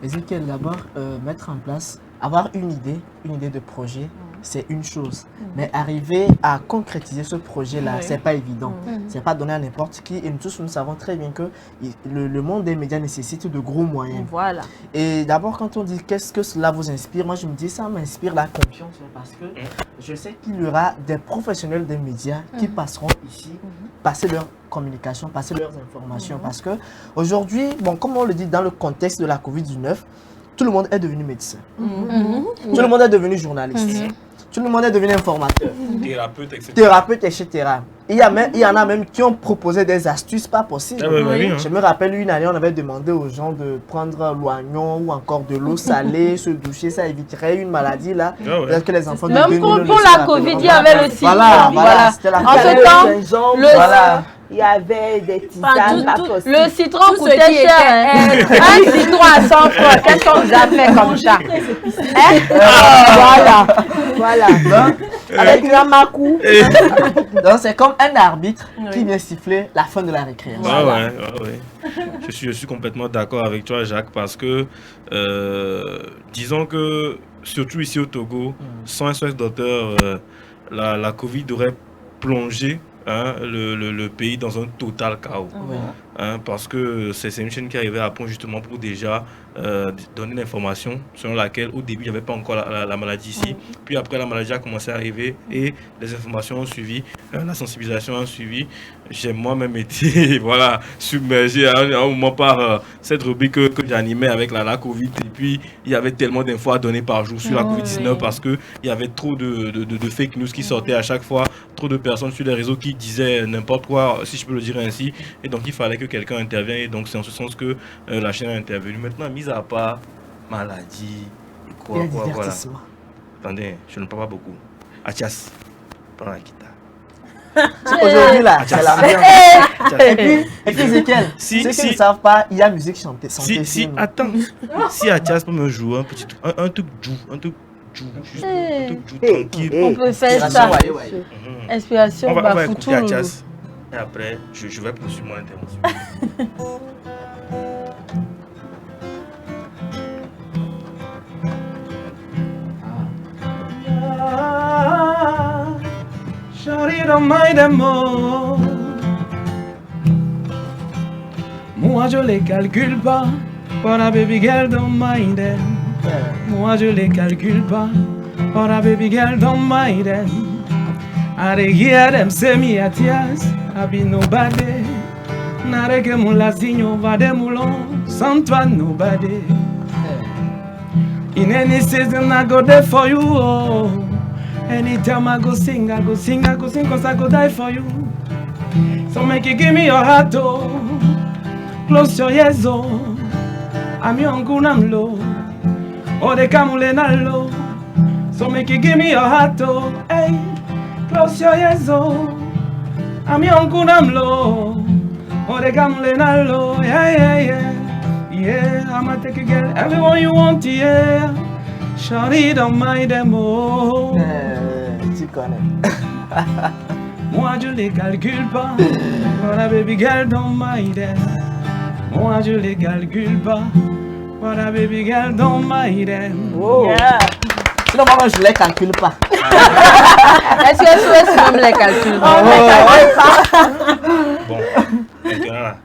Ezekiel, d'abord, mettre en place, avoir une idée de projet, c'est une chose. Mais arriver à concrétiser ce projet-là, c'est pas évident. C'est pas donné à n'importe qui. Et nous tous, nous savons très bien que le monde des médias nécessite de gros moyens. Voilà. Et d'abord, quand on dit qu'est-ce que cela vous inspire, moi je me dis ça m'inspire la confiance. Parce que je sais qu'il y aura des professionnels des médias qui passeront ici, passer leur communication, passer leurs informations. Parce que aujourd'hui, bon, comme on le dit dans le contexte de la COVID-19, tout le monde est devenu médecin. Tout le monde est devenu journaliste. Tout le monde est devenu informateur. Thérapeute, etc. Il y en a même qui ont proposé des astuces pas possibles. Je me rappelle une année, on avait demandé aux gens de prendre l'oignon ou encore de l'eau salée, se doucher, ça éviterait une maladie là. Parce que les enfants même pour la Covid, il y avait le citron. Voilà. En ce temps, il y avait des tisanes pas possibles. Le citron coûtait cher. Un citron à 100 francs. Qu'est-ce qu'on vous a fait comme ça? Voilà. Voilà. Donc, avec Ramakou. Donc, c'est comme un arbitre qui vient siffler la fin de la récréation. Je suis complètement d'accord avec toi, Jacques, parce que disons que, surtout ici au Togo, sans SOS Docteur, la Covid aurait plongé le pays dans un total chaos. Parce que c'est une chaîne qui arrivait à point justement pour déjà donner l'information selon laquelle au début il n'y avait pas encore la maladie ici, puis après la maladie a commencé à arriver et les informations ont suivi, la sensibilisation a suivi. J'ai moi-même été voilà, submergé à un moment par cette rubrique que j'animais avec la Covid, et puis il y avait tellement d'infos à donner par jour sur la Covid-19 parce qu'il y avait trop de fake news qui sortaient à chaque fois, trop de personnes sur les réseaux qui disaient n'importe quoi, si je peux le dire ainsi, et donc il fallait que quelqu'un intervienne, et donc c'est en ce sens que la chaîne a intervenu. Maintenant, mis à part maladie et quoi, voilà. Attendez, je ne parle pas beaucoup. Atias, prends la guitare. Aujourd'hui là, c'est la merde. Et puis Ezekiel, ceux qui ne savent pas, il y a musique chantée. Attends, si Atias peut me jouer un petit truc, un truc doux, juste un truc doux, tranquille. On peut faire ça. Inspiration, on va Bafoutou. écouter Atias. Et après, je vais poursuivre mon intervention. Shawty don't mind them more. Moi je les calcule pas, but a baby girl don't mind them. Moi je les calcule pas, but a baby girl don't mind them. I dey hear them say me Atias, I be nobody. Nare que mon lasigno va de moulon, sans toi nobody. In any season I go there for you, oh. Anytime I go sing, cause I go die for you. So make you give me your heart, oh. Close your ears, oh. I'm young, I'm low. Oh, they come low. So make you give me your heart, oh. Hey, close your ears, oh. I'm young, I'm low. Oh, they come low. Yeah. Yeah, I'ma take a girl, everyone you want, yeah. Shawty don't mind them, oh. Tu connais. Moi je les calcule pas, but a baby girl don't mind them. Moi je les calcule pas, but a baby girl don't mind them. Oh. Yeah. Sinon moi je les calcule pas. Est-ce que SOS même les calcule pas? Bon, maintenant là,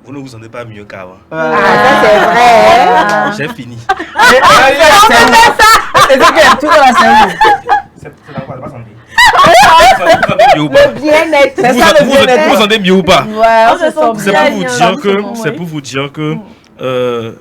vous ne vous sentez pas mieux qu'avant. C'est vrai. J'ai fini. C'est ça. Tout dans la scène. C'est la quoi, pas santé. Le bien-être. C'est ça le bien-être. Vous vous sentez mieux ou pas? Ouais, on se sent bien. C'est pour vous dire que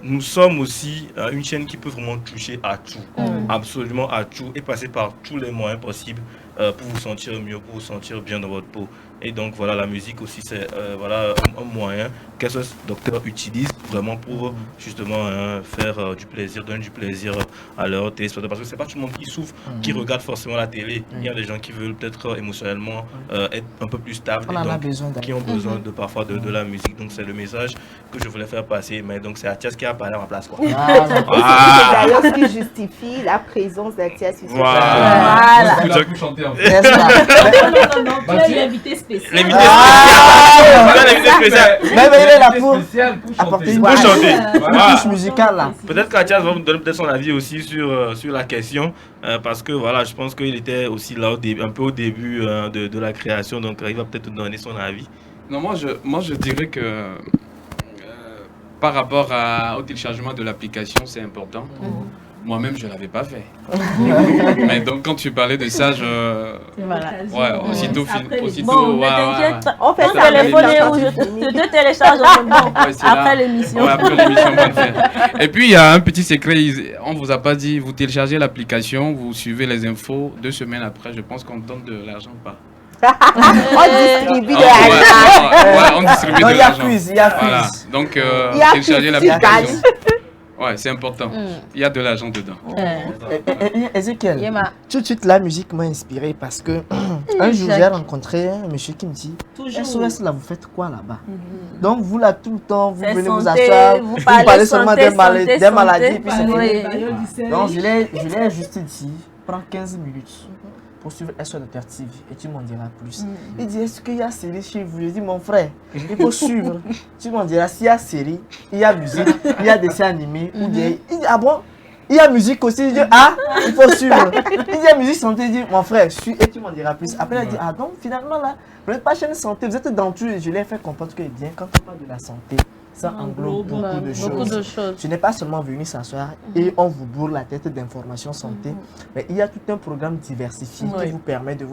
nous sommes aussi une chaîne qui peut vraiment toucher à tout, absolument à tout, et passer par tous les moyens possibles pour vous sentir mieux, pour vous sentir bien dans votre peau. Et donc voilà, la musique aussi c'est voilà, un moyen que ce docteur utilise vraiment pour justement faire du plaisir, donner du plaisir à leur téléspectateurs, parce que c'est pas tout le monde qui souffre, qui regarde forcément la télé. Il y a des gens qui veulent peut-être émotionnellement être un peu plus stables, et donc, qui ont besoin de parfois de la musique. Donc c'est le message que je voulais faire passer, mais donc c'est Atias qui a parlé à ma place, quoi. C'est d'ailleurs ce qui justifie la présence d'Atias ici. Voilà. Tu as pu chanter en fait. Non, tu es l'invité spécial. L'invité spécial. Mais il est là pour apporter une chanter. touche musicale là. Peut-être qu'Atias va nous donner peut-être son avis aussi sur la question, parce que voilà, je pense qu'il était aussi là un peu au début de la création, donc il va peut-être nous donner son avis. Non, moi je dirais que par rapport au téléchargement de l'application, c'est important. Moi-même, je ne l'avais pas fait. Mais donc, quand tu parlais de ça, ouais, aussitôt... Bon, ne t'inquiète pas. On fait ton téléphone où je te télécharge après l'émission. Ouais, après l'émission, on va le faire. Et puis, il y a un petit secret. On ne vous a pas dit, vous téléchargez l'application, vous suivez les infos. 2 semaines après, je pense qu'on donne de l'argent ou pas. On distribue de l'argent. Ouais, on distribue de l'argent. Il y a quiz. Voilà. Donc, téléchargez l'application. Ouais, c'est important. Il y a de l'argent dedans. Ezekiel, tout de suite la musique m'a inspiré parce que un jour j'ai rencontré un monsieur qui me dit SOS là, vous faites quoi là-bas? Donc vous là tout le temps, vous venez vous asseoir, vous parlez seulement des maladies, puis c'est fini. Donc je l'ai juste dit, prends 15 minutes pour suivre SOS Docteur TV et tu m'en diras plus. Il dit, est-ce qu'il y a série chez vous? Je dis, mon frère, il faut suivre. Tu m'en diras, s'il y a série, il y a musique, il y a dessin animé. Il dit, ah bon? Il y a musique aussi. Il dit, ah, il faut suivre. Il y a musique santé. Il dit, mon frère, suis et tu m'en diras plus. Après, il dit, ah donc, finalement, là, vous n'êtes pas chaîne santé, vous êtes dans tout. Je l'ai fait comprendre que, bien, quand on parle de la santé, ça englobe beaucoup de choses. Je n'ai pas seulement venu s'asseoir et on vous bourre la tête d'informations santé, mais il y a tout un programme diversifié qui vous permet de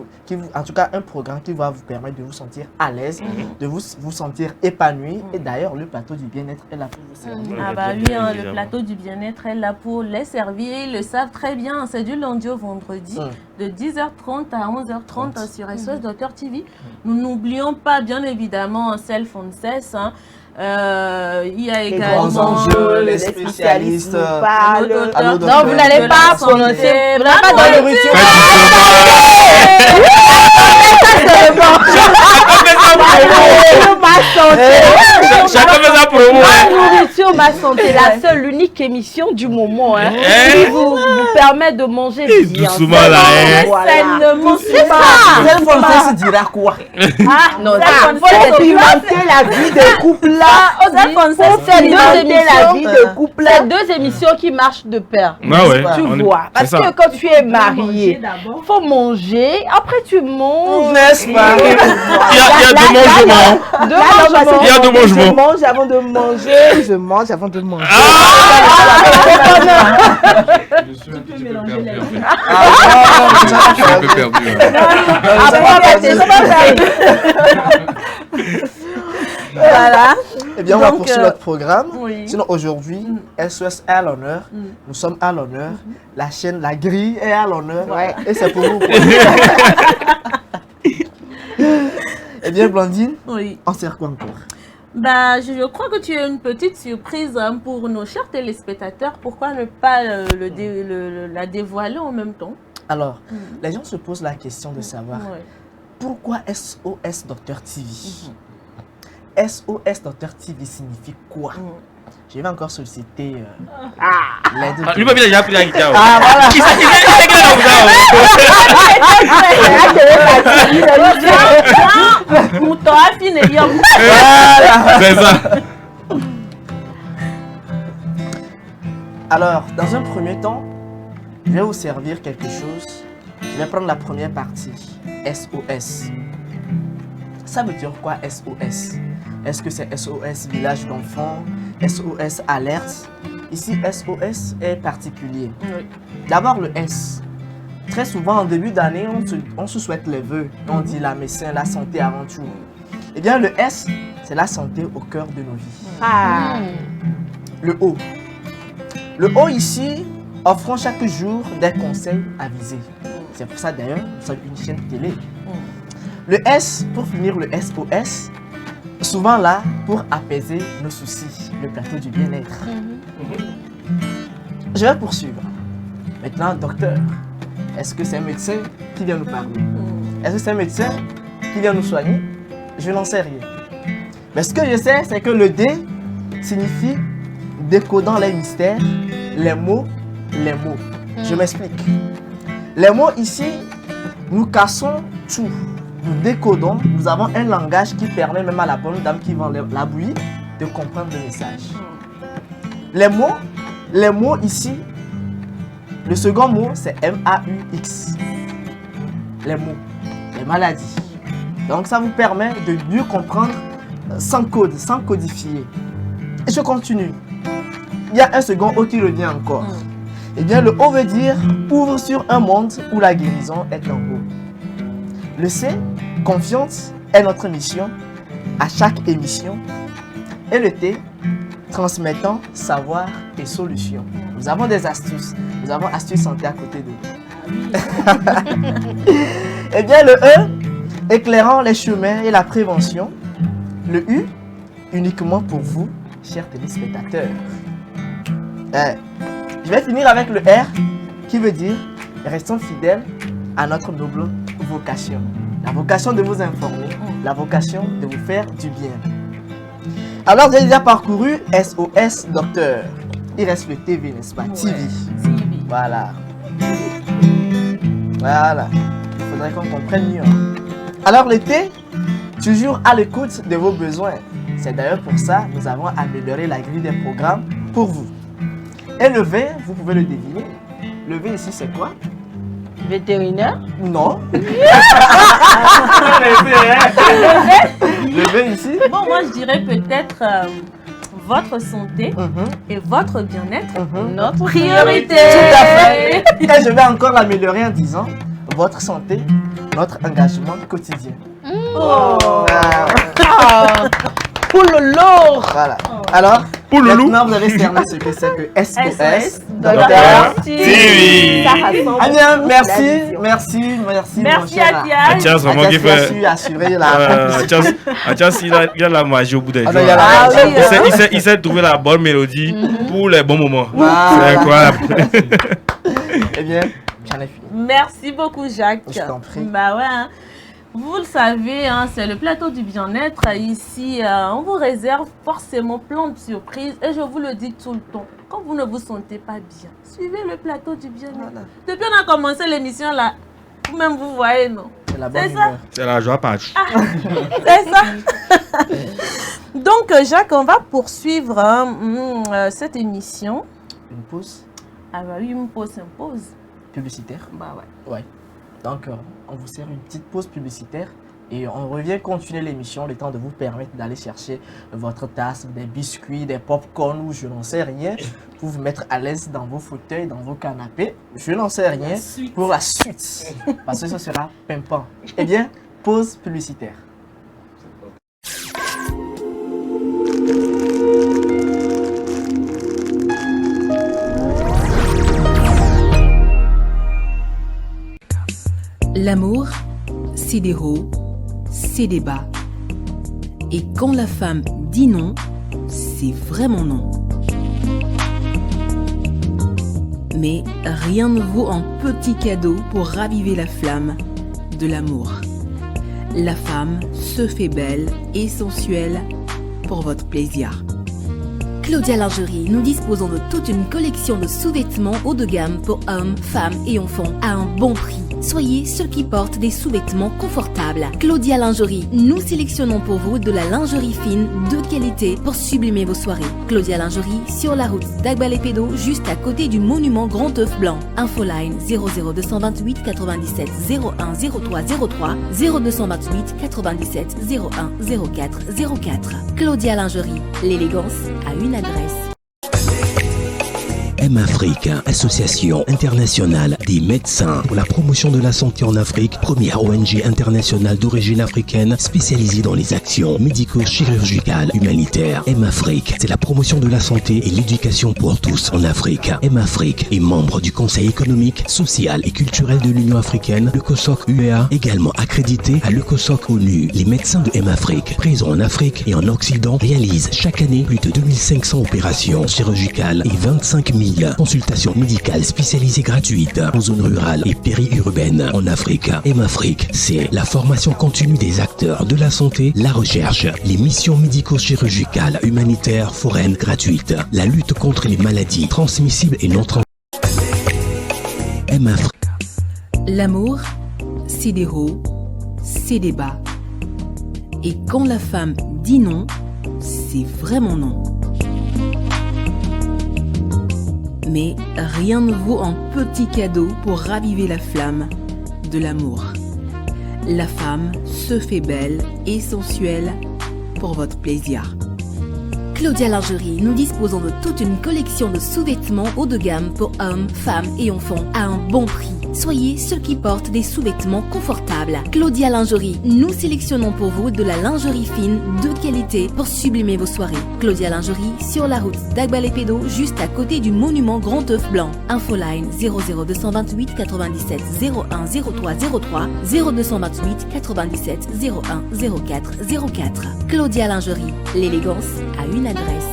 en tout cas un programme qui va vous permettre de vous sentir à l'aise, de vous sentir épanoui. Et d'ailleurs, le plateau du bien-être est là pour vous servir. Ah bah oui, le plateau du bien-être est là pour les servir. Ils le savent très bien. C'est du lundi au vendredi, de 10h30 à 11h30 sur SOS Docteur TV. Nous n'oublions pas, bien évidemment, Self on Cess. Il y a également les grands enjeux, les spécialistes parlent. Non, vous n'allez pas prononcer. Vous n'allez pas dans le Chacun fait sa promo. Nourriture, ma santé, la seule, l'unique émission du moment qui vous permet de manger bien. Doucement là, sainement. C'est ça. Quel français se dira quoi? Ah non, il faut pimenter la vie de couple là. C'est deux émissions qui marchent de pair. Tu vois. Parce que quand tu es marié, il faut manger. Après, tu manges. N'est-ce pas? Il y a deux mangements. Il y a deux mangements. Je mange avant de manger. Je mange avant de manger. Je suis un petit peu perdu. Je suis un peu perdu. Voilà. Eh bien, on va poursuivre notre programme. Sinon, aujourd'hui, SOS est à l'honneur. Nous sommes à l'honneur. La chaîne, la grille est à l'honneur. Et c'est pour vous. Eh bien, Blandine, on sert quoi encore? Bah, je crois que tu as une petite surprise pour nos chers téléspectateurs. Pourquoi ne pas la dévoiler en même temps? Alors, les gens se posent la question de savoir pourquoi SOS Docteur TV? SOS Docteur TV signifie quoi? Je vais encore solliciter lui il a déjà pris la guitare. Ah voilà. C'est ça. Alors, dans un premier temps, je vais vous servir quelque chose. Je vais prendre la première partie. SOS. Ça veut dire quoi SOS? Est-ce que c'est SOS village d'enfants? SOS alerte? Ici, SOS est particulier. D'abord, le S. Très souvent, en début d'année, on se souhaite les vœux. On dit la médecine, la santé avant tout. Eh bien, le S, c'est la santé au cœur de nos vies. Le O. Le O ici, offrant chaque jour des conseils avisés. C'est pour ça d'ailleurs, nous sommes une chaîne télé. Le S, pour finir le SOS, souvent là pour apaiser nos soucis, le plateau du bien-être. Je vais poursuivre. Maintenant, docteur, est-ce que c'est un médecin qui vient nous parler? Est-ce que c'est un médecin qui vient nous soigner? Je n'en sais rien. Mais ce que je sais, c'est que le D signifie décodant les mystères, les mots, les mots. Je m'explique. Les mots ici, nous cassons tout. Nous décodons, nous avons un langage qui permet même à la bonne dame qui vend la bouillie de comprendre le message. Les mots ici, le second mot c'est MAUX. Les mots, les maladies. Donc ça vous permet de mieux comprendre sans code, sans codifier. Et je continue. Il y a un second O qui revient encore. Eh bien le O veut dire ouvre sur un monde où la guérison est en haut. Le C, confiance, est notre mission à chaque émission. Et le T, transmettant savoir et solutions. Nous avons des astuces. Nous avons astuces santé à côté de nous. Eh bien le E, éclairant les chemins et la prévention. Le U, uniquement pour vous, chers téléspectateurs. Je vais finir avec le R, qui veut dire restons fidèles à notre noble vocation. La vocation de vous informer, la vocation de vous faire du bien. Alors, j'ai déjà parcouru SOS Docteur. Il reste le TV, n'est-ce pas? TV. Voilà. Voilà. Il faudrait qu'on comprenne mieux. Alors l'été, toujours à l'écoute de vos besoins. C'est d'ailleurs pour ça que nous avons amélioré la grille des programmes pour vous. Et le vin, vous pouvez le deviner. Le vin ici, c'est quoi? Vétérinaire? Non. Le vin ici? Bon, moi je dirais peut-être votre santé et votre bien-être, notre priorité. Tout à fait. Et je vais encore l'améliorer en disant votre santé, notre engagement quotidien. Pouloulou. Voilà. Alors, maintenant vous avez cerné ce que c'est que SOS Docteur TV. Ania, merci. Merci à Tia. Atias, vraiment qui fait. Su assurer la Atias, il a la magie au bout des jours. Il sait trouver la bonne mélodie pour les bons moments. C'est incroyable. Eh bien, j'en ai fini. Merci beaucoup, Jacques. Je t'en prie. Bah ouais, hein. Vous le savez, hein, c'est le plateau du bien-être. Ici, on vous réserve forcément plein de surprises. Et je vous le dis tout le temps, quand vous ne vous sentez pas bien, suivez le plateau du bien-être. Depuis qu'on a commencé l'émission, là, vous-même vous voyez, non? C'est la bonne ça? humeur. C'est la joie partout. C'est ça. Donc, Jacques, on va poursuivre cette émission. Une pause? Ah bah oui, une pause. Publicitaire? Bah ouais. Ouais. Donc, on vous sert une petite pause publicitaire et on revient continuer l'émission, le temps de vous permettre d'aller chercher votre tasse, des biscuits, des pop-corn ou je n'en sais rien pour vous mettre à l'aise dans vos fauteuils, dans vos canapés. Je n'en sais rien pour la suite parce que ce sera pimpant. Eh bien, pause publicitaire. L'amour, c'est des hauts, c'est des bas. Et quand la femme dit non, c'est vraiment non. Mais rien ne vaut un petit cadeau pour raviver la flamme de l'amour. La femme se fait belle et sensuelle pour votre plaisir. Claudia Lingerie, nous disposons de toute une collection de sous-vêtements haut de gamme pour hommes, femmes et enfants à un bon prix. Soyez ceux qui portent des sous-vêtements confortables. Claudia Lingerie, nous sélectionnons pour vous de la lingerie fine de qualité pour sublimer vos soirées. Claudia Lingerie, sur la route d'Agbalépédo, juste à côté du monument Grand Œuf Blanc. Infoline 00228 97 01 03 03 0228 97 01 04 04. Claudia Lingerie, l'élégance a une adresse. M-Afrique, association internationale des médecins pour la promotion de la santé en Afrique, première ONG internationale d'origine africaine spécialisée dans les actions médico-chirurgicales humanitaires. M-Afrique, c'est la promotion de la santé et l'éducation pour tous en Afrique. M-Afrique est membre du Conseil économique, social et culturel de l'Union africaine, le COSOC UEA, également accrédité à le COSOC ONU. Les médecins de M-Afrique, présents en Afrique et en Occident, réalisent chaque année plus de 2500 opérations chirurgicales et 25 000 consultations médicales spécialisées gratuites en zone rurale et périurbaine en Afrique. M-Afrique, c'est la formation continue des acteurs de la santé, la recherche, les missions médico-chirurgicales humanitaires foraines gratuites, la lutte contre les maladies transmissibles et non transmissibles. M-Afrique. L'amour, c'est des hauts, c'est des bas. Et quand la femme dit non, c'est vraiment non. Mais rien ne vaut un petit cadeau pour raviver la flamme de l'amour. La femme se fait belle et sensuelle pour votre plaisir. Claudia Lingerie, nous disposons de toute une collection de sous-vêtements haut de gamme pour hommes, femmes et enfants à un bon prix. Soyez ceux qui portent des sous-vêtements confortables. Claudia Lingerie, nous sélectionnons pour vous de la lingerie fine de qualité pour sublimer vos soirées. Claudia Lingerie, sur la route d'Agbalépédo, juste à côté du monument Grand Œuf Blanc. Infoline 00228 97 01 03 03 0228 97 01 04 04. Claudia Lingerie, l'élégance a une adresse.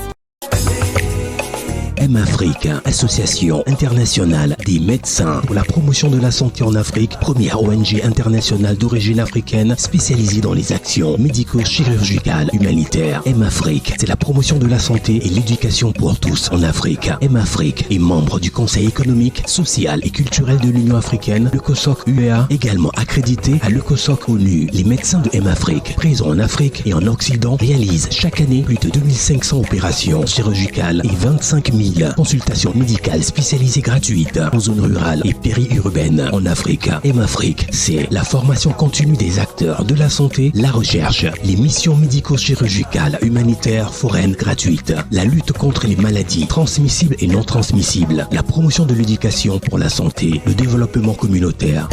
M-Afrique, association internationale des médecins pour la promotion de la santé en Afrique, première ONG internationale d'origine africaine spécialisée dans les actions médico-chirurgicales humanitaires. M-Afrique, c'est la promotion de la santé et l'éducation pour tous en Afrique. M-Afrique est membre du Conseil économique, social et culturel de l'Union africaine, le COSOC UEA, également accrédité à le COSOC ONU. Les médecins de M-Afrique, présents en Afrique et en Occident, réalisent chaque année plus de 2500 opérations chirurgicales et 25 000 consultations médicales spécialisées gratuites en zone rurale et périurbaine en Afrique. M-Afrique, c'est la formation continue des acteurs de la santé, la recherche, les missions médico-chirurgicales humanitaires foraines gratuites, la lutte contre les maladies transmissibles et non transmissibles, la promotion de l'éducation pour la santé, le développement communautaire.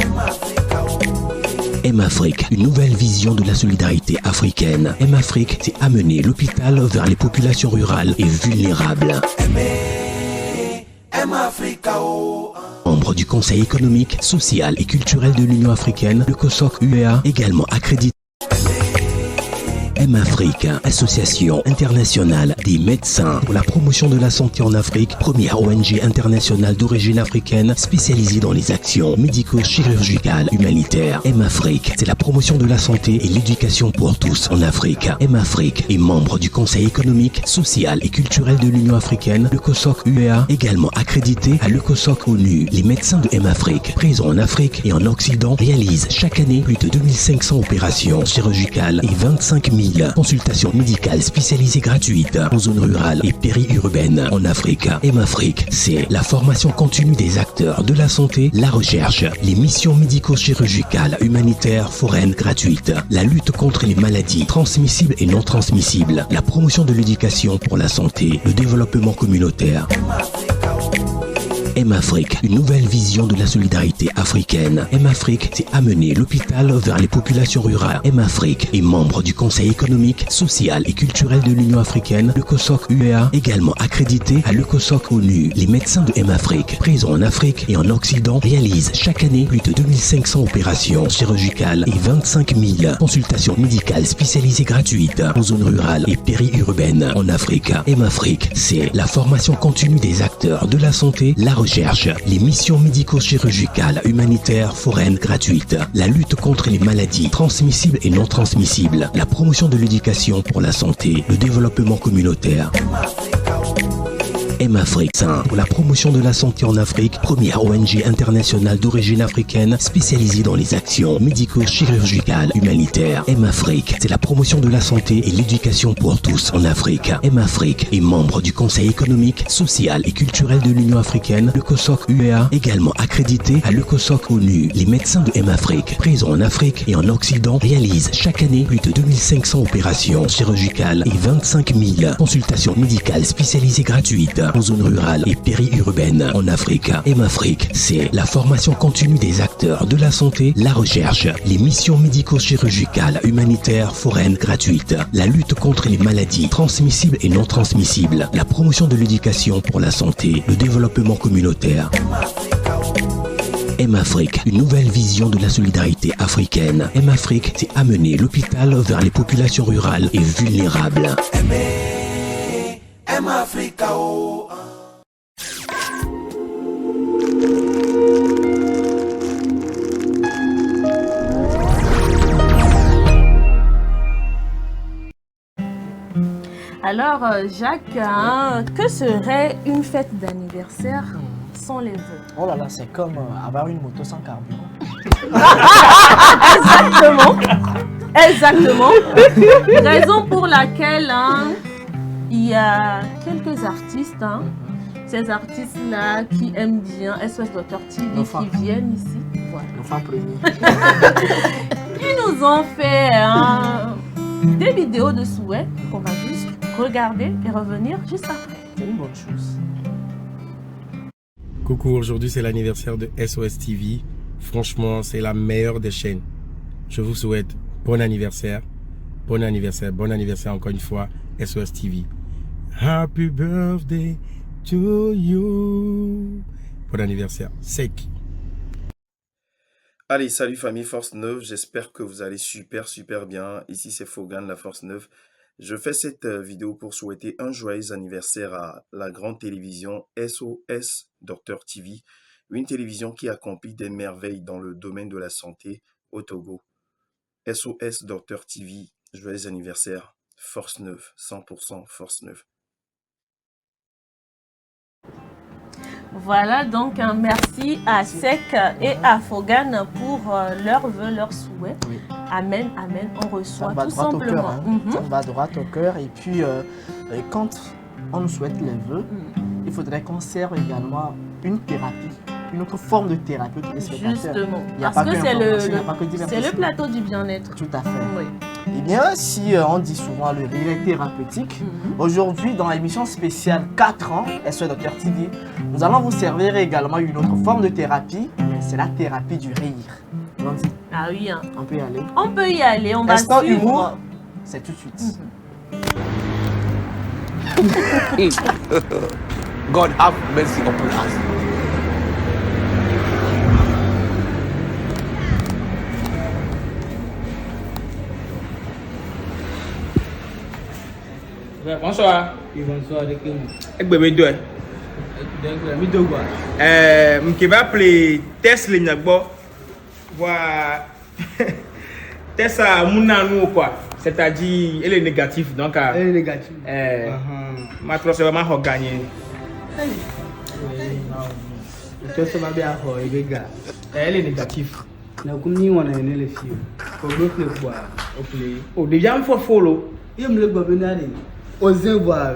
M-Afrique, une nouvelle vision de la solidarité africaine. M-Afrique, c'est amener l'hôpital vers les populations rurales et vulnérables. Membre du Conseil économique, social et culturel de l'Union africaine, le COSOC UEA, également accrédité. M-Afrique, association internationale des médecins pour la promotion de la santé en Afrique, première ONG internationale d'origine africaine spécialisée dans les actions médico-chirurgicales humanitaires. M-Afrique, c'est la promotion de la santé et l'éducation pour tous en Afrique. M-Afrique est membre du Conseil économique, social et culturel de l'Union africaine, le COSOC UEA, également accrédité à le COSOC ONU. Les médecins de M-Afrique, présents en Afrique et en Occident, réalisent chaque année plus de 2500 opérations chirurgicales et 25 000 consultations médicales spécialisées gratuites en zone rurale et périurbaine en Afrique. M-Afrique, c'est la formation continue des acteurs de la santé, la recherche, les missions médico-chirurgicales humanitaires foraines gratuites, la lutte contre les maladies transmissibles et non transmissibles, la promotion de l'éducation pour la santé, le développement communautaire. M-Afrique, une nouvelle vision de la solidarité africaine. M-Afrique, c'est amener l'hôpital vers les populations rurales. M-Afrique est membre du Conseil économique, social et culturel de l'Union africaine, le COSOC UEA, également accrédité à le COSOC ONU. Les médecins de M-Afrique, présents en Afrique et en Occident, réalisent chaque année plus de 2500 opérations chirurgicales et 25 000 consultations médicales spécialisées gratuites en zone rurale et périurbaine en Afrique. M-Afrique, c'est la formation continue des acteurs de la santé, la recherche, les missions médico-chirurgicales humanitaires foraines gratuites, la lutte contre les maladies transmissibles et non transmissibles, la promotion de l'éducation pour la santé, le développement communautaire. M-Afrique, pour la promotion de la santé en Afrique, première ONG internationale d'origine africaine spécialisée dans les actions médico-chirurgicales humanitaires. M-Afrique, c'est la promotion de la santé et l'éducation pour tous en Afrique. M-Afrique est membre du Conseil économique, social et culturel de l'Union africaine, le COSOC UEA, également accrédité à le COSOC ONU. Les médecins de M-Afrique, présents en Afrique et en Occident, réalisent chaque année plus de 2500 opérations chirurgicales et 25 000 consultations médicales spécialisées gratuites en zone rurale et périurbaine en Afrique. M-Afrique, c'est la formation continue des acteurs de la santé, la recherche, les missions médico-chirurgicales humanitaires foraines gratuites, la lutte contre les maladies transmissibles et non transmissibles, la promotion de l'éducation pour la santé, le développement communautaire. M-Afrique, une nouvelle vision de la solidarité africaine. M-Afrique, c'est amener l'hôpital vers les populations rurales et vulnérables. M-Africa, oh. Alors, Jacques, hein, que serait une fête d'anniversaire sans les vœux? Oh là là, c'est comme avoir une moto sans carburant. Exactement. Raison pour laquelle hein, il y a quelques artistes, hein, ces artistes-là qui aiment bien SOS Dr TV, qui viennent ici. Voilà. L'enfant premier. Ils nous ont fait des vidéos de souhaits qu'on va juste regarder et revenir juste après. C'est une bonne chose. Coucou, aujourd'hui c'est l'anniversaire de SOS TV. Franchement, c'est la meilleure des chaînes. Je vous souhaite bon anniversaire encore une fois, SOS TV. Happy birthday to you. Bon anniversaire, sec. Allez, salut famille Force 9, j'espère que vous allez super bien. Ici c'est Fogan, la Force 9. Je fais cette vidéo pour souhaiter un joyeux anniversaire à la grande télévision SOS Docteur TV, une télévision qui accomplit des merveilles dans le domaine de la santé au Togo. SOS Docteur TV, joyeux anniversaire, force neuve, 100% force neuve. Voilà, donc merci à Sek et à Fogan pour leurs vœux, leurs souhaits. Oui. Amen, amen, on reçoit tout simplement. Ça va droit au cœur. Et puis, quand on nous souhaite les vœux, il faudrait qu'on serve également une thérapie, une autre forme de thérapie aux téléspectateurs. Justement, parce que c'est le plateau du bien-être. Tout à fait. Oui. Eh bien, si on dit souvent le rire est thérapeutique, aujourd'hui, dans l'émission spéciale 4 ans, SOS Docteur TV, nous allons vous servir également une autre forme de thérapie, c'est la thérapie du rire. Ah oui, hein. On peut y aller. On peut y aller, on va Instant suivre. Humour, c'est tout de suite. God have mercy upon us. Bonsoir. Bonsoir, qui va appeler test les Nyagbo. Voilà. Test à Mounano quoi. C'est-à-dire, elle est négative. Donc, elle est négative. Ma trop c'est vraiment gagné. Elle est négative. Oh, déjà, il faut follow. Il me le gobernari. Osez voir.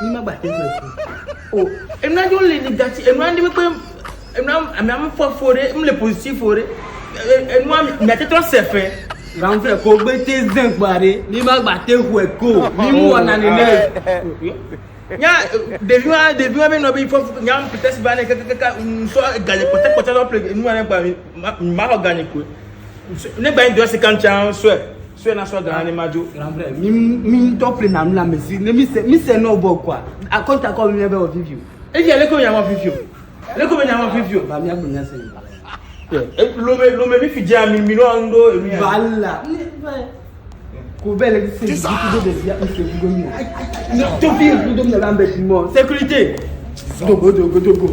Il m'a battu. Oh, et maintenant, il est négatif. Et maintenant, il m'a fait forêt. Il me le positif forêt. Et moi, il m'a trop fait. Rentre, ko bete zingbare, ni ma battu ko, ni mu on anene. Nya devient mais no il faut nya peut-être va so gagner peut-être peut-être nous on ma gagner quoi. Ne ba 250 ans soit na so dans majo. Rentre, mi top le na la mesi, ne mi se no bo quoi. A compte encore mi be o vivio. E di ele ko nya mo vivio. Le ko nya mo vivio. Ba mi agbo nya se. L'homme mi fidja mi ando e mi balla ko belle c'est de dia c'est gomi no to bi do mi la mbeti mo sécurité dogo.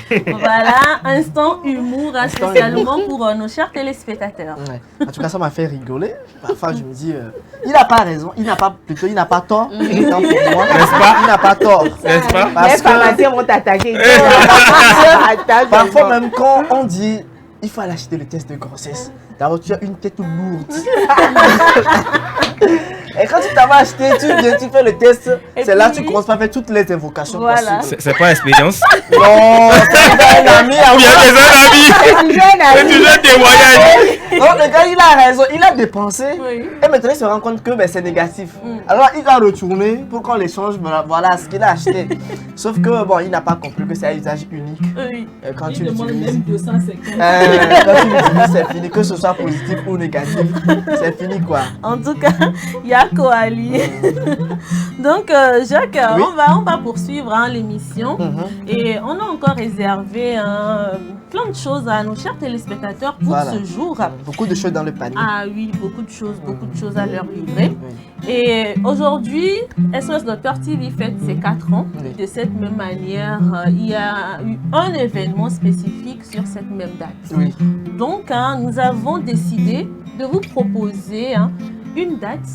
Voilà, instant humour spécialement pour nos chers téléspectateurs. Ouais. En tout cas, ça m'a fait rigoler. Parfois, je me dis, il n'a pas raison, il n'a pas tort. Pour moi, n'est-ce pas? Il n'a pas tort. N'est-ce pas? Parce que les pharmaciens vont t'attaquer. Parfois, même quand on dit, il faut aller acheter le test de grossesse. D'abord, tu as une tête lourde. Et quand tu t'avais acheté, tu fais le test, c'est là que tu commences à faire toutes les invocations possibles. C'est pas expérience? Non, c'est un ami. C'est toujours des voyages. Non, le gars, il a raison, il a dépensé. Oui. Et maintenant, il se rend compte que c'est négatif. Alors, il va retourner pour qu'on l'échange, voilà ce qu'il a acheté. Sauf que, bon, il n'a pas compris que c'est un usage unique. Oui. Quand tu l'utilises. Même 250. Quand tu l'utilises, c'est fini. Que ce soit positif ou négatif, c'est fini quoi. En tout cas, il y a Koali. Donc, Jacques, oui. on va poursuivre l'émission. Et on a encore réservé plein de choses à nos chers téléspectateurs pour ce jour. Beaucoup de choses dans le panier. Ah oui, beaucoup de choses à leur livrer. Et aujourd'hui, SOS Docteur TV fête ses 4 ans. De cette même manière, il y a eu un événement spécifique sur cette même date. Oui. Donc, nous avons décidé de vous proposer une date,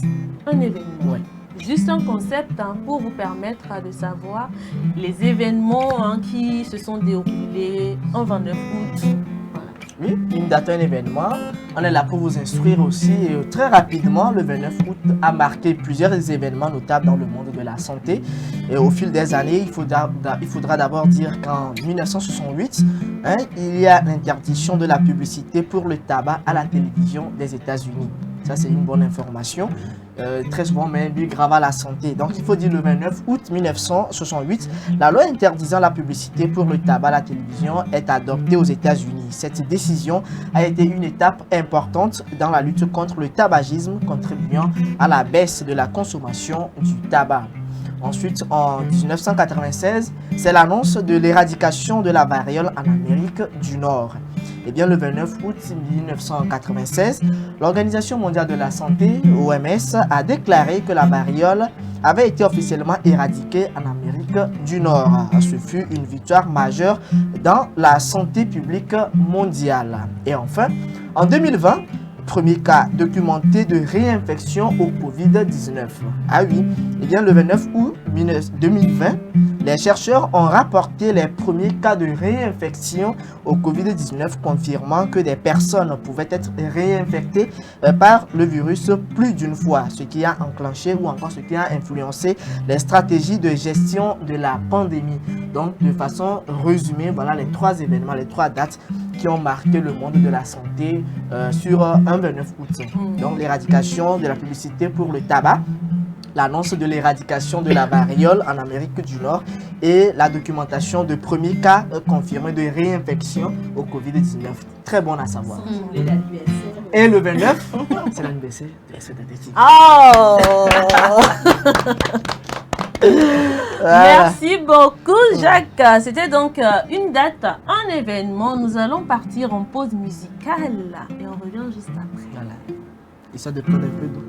un événement. Ouais. Juste un concept pour vous permettre de savoir les événements qui se sont déroulés en 29 août. Oui, une date, un événement. On est là pour vous instruire aussi. Et très rapidement, le 29 août a marqué plusieurs événements notables dans le monde de la santé. Et au fil des années, il faudra d'abord dire qu'en 1968, il y a l'interdiction de la publicité pour le tabac à la télévision des États-Unis. Ça, c'est une bonne information. Très souvent, même lui grave à la santé. Donc, il faut dire le 29 août 1968, la loi interdisant la publicité pour le tabac à la télévision est adoptée aux États-Unis. Cette décision a été une étape importante dans la lutte contre le tabagisme, contribuant à la baisse de la consommation du tabac. Ensuite, en 1996, c'est l'annonce de l'éradication de la variole en Amérique du Nord. Eh bien, le 29 août 1996, l'Organisation mondiale de la santé, OMS, a déclaré que la variole avait été officiellement éradiquée en Amérique du Nord. Ce fut une victoire majeure dans la santé publique mondiale. Et enfin, en 2020, premier cas documenté de réinfection au Covid-19. Ah oui, eh bien le 29 août 2020, les chercheurs ont rapporté les premiers cas de réinfection au Covid-19, confirmant que des personnes pouvaient être réinfectées par le virus plus d'une fois, ce qui a enclenché ou encore ce qui a influencé les stratégies de gestion de la pandémie. Donc, de façon résumée, voilà les trois événements, les trois dates qui ont marqué le monde de la santé sur un 29 août. Donc, l'éradication de la publicité pour le tabac, l'annonce de l'éradication de la variole en Amérique du Nord et la documentation de premiers cas confirmés de réinfection au Covid-19. Très bon à savoir. Et le 29, c'est l'anniversaire de la Sodatetic. Oh Voilà. Merci beaucoup, Jacques. C'était donc une date, un événement. Nous allons partir en pause musicale et on revient juste après. Voilà. Histoire de prendre un peu d'eau.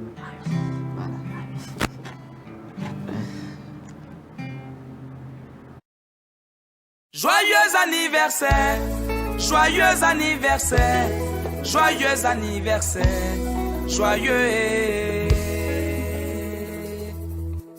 Joyeux anniversaire, joyeux anniversaire, joyeux anniversaire, joyeux.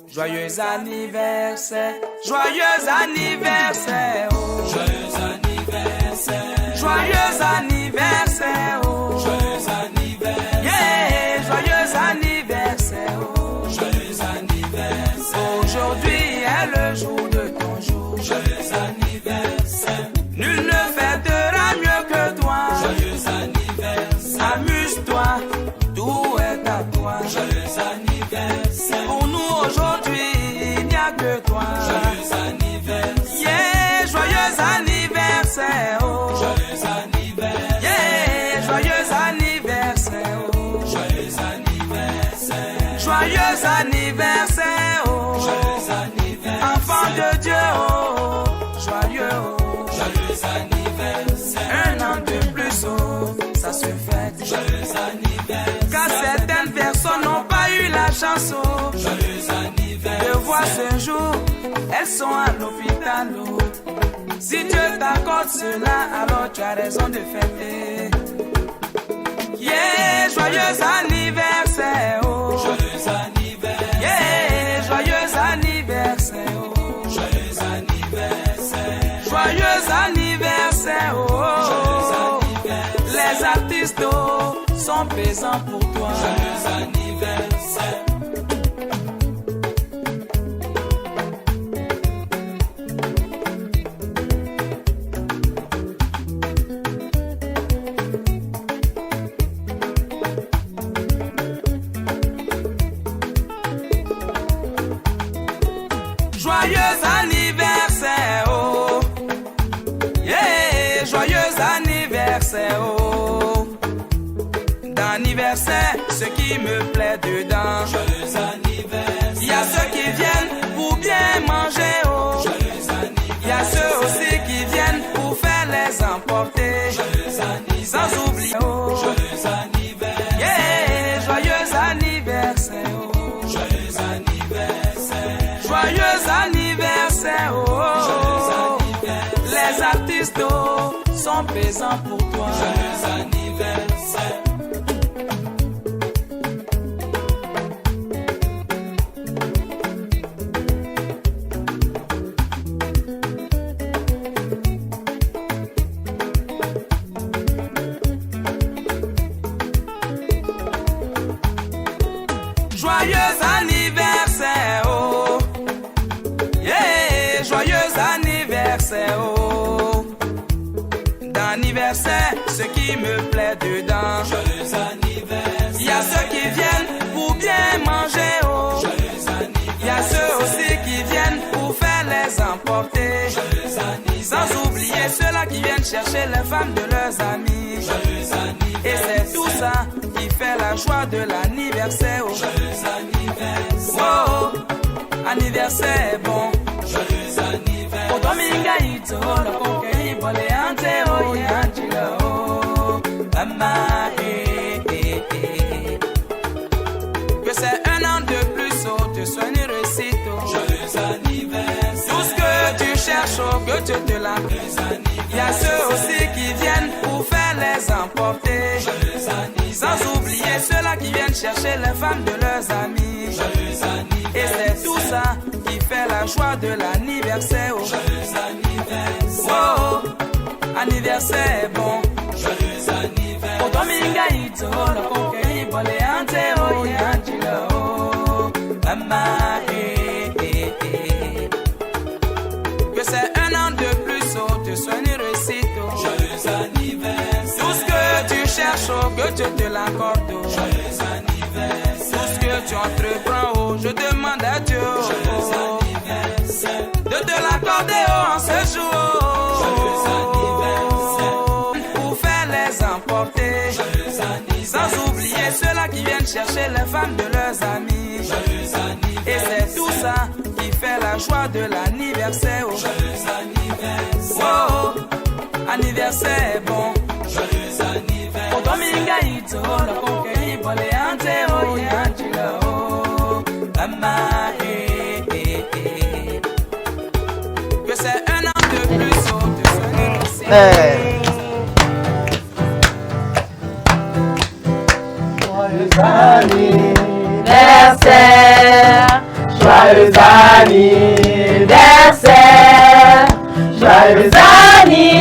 Joyeux anniversaire, joyeux anniversaire, oh. Joyeux anniversaire, joyeux anniversaire, oh. Joyeux anniversaire, yeah, joyeux anniversaire, oh. Joyeux anniversaire. Aujourd'hui est le jour de ton jour. Joyeux anniversaire. Nul ne fêtera mieux que toi. Joyeux anniversaire. Amuse-toi, tout est à toi. Joyeux anniversaire. Pour nous aujourd'hui, il n'y a que toi. Joyeux anniversaire. Yeah, joyeux anniversaire. Oh. Joyeux anniversaire. Yeah, joyeux anniversaire. Oh. Joyeux anniversaire. Joyeux anniversaire. Oh. Joyeux anniversaire. Enfant de Dieu. Oh. Joyeux. Oh. Joyeux anniversaire. Un an de plus. Oh. Ça se fête. Joyeux anniversaire. Car certaines personnes n'ont pas eu la chance. Oh. Joyeux anniversaire. De voir ce jour, elles sont à l'hôpital. Oh. Si Dieu t'accorde cela, alors tu as raison de fêter. Yeah, joyeux anniversaire. Oh. Joyeux anniversaire. Yeah, joyeux anniversaire. Oh. Joyeux anniversaire. Joyeux anniversaire. Oh. Joyeux anniversaire. Les artistes oh, sont présents pour toi. Joyeux anniversaire. Joyeux anniversaire, oh. Yeah, joyeux anniversaire, oh. D'anniversaire, ce qui me plaît dedans. Joyeux anniversaire. Il y a ceux qui viennent pour bien manger, oh. Joyeux anniversaire. Il y a ceux aussi qui viennent pour faire les emporter. Joyeux anniversaire. Sans oublier, oh. Joyeux anniversaire. Yeah, joyeux anniversaire, oh. Joyeux anniversaire. Joyeux anniversaire, oh. Joyeux anniversaire. Les artistes oh, sont présents pour toi. Joyeux anniversaire. Joyeux anniversaire, oh. Yeah, joyeux anniversaire, oh. D'anniversaire, ce qui me plaît dedans. Joyeux anniversaire. Il y a ceux qui viennent pour bien manger, oh. Joyeux anniversaire. Il y a ceux aussi qui viennent pour faire les emporter. Joyeux anniversaire. Sans oublier ceux-là qui viennent chercher les femmes de leurs amis. Joyeux anniversaire. Et c'est tout ça qui fait la joie de l'anniversaire. Oh. Joyeux anniversaire. Oh, anniversaire bon. Joyeux anniversaire. Oh, Dominga Ito, le conquérir pour les ante, oh, yantila, oh. maman, que c'est un an de plus, oh, te souhaite une réussite, oh. Joyeux anniversaire. Tout ce que tu cherches, oh, que Dieu te l'accorde. Il y a ceux aussi qui viennent pour faire les emporter. Joyeux anniversaire. Sans oublier ceux-là qui viennent chercher les femmes de leurs amis. Joyeux anniversaire. Et c'est tout ça qui fait la joie de l'anniversaire, oh. Joyeux anniversaire. Oh, oh, anniversaire bon. Joyeux anniversaire. Otominga ito, lo kokei bole ante, oh, yanjilo, oh, mama, que c'est un an de plus, oh, te souhaite une réussite, oh. Joyeux anniversaire. Tout ce que tu cherches, oh, que Dieu te l'accorde, oh. Joyeux anniversaire. Tout ce que tu entreprends, oh, je demande à Dieu, oh, joyeux anniversaire, de te l'accorder, oh, en ce jour, oh. Joyeux anniversaire. Pour faire les emporter. Joyeux anniversaire. Sans oublier ceux-là qui viennent chercher les femmes de leurs amis. Joyeux anniversaire. Et c'est tout ça qui fait la joie de l'anniversaire, oh. Joyeux anniversaire. Oh, oh, anniversaire bon. Joyeux anniversaire. Otominga ito, lo kokei bole ante, oh, yanjilo, oh, mama, que c'est un an de plus, oh, te souhaite une réussite. Joyeux anniversaire, joyeux anniversaire, joyeux anniversaire,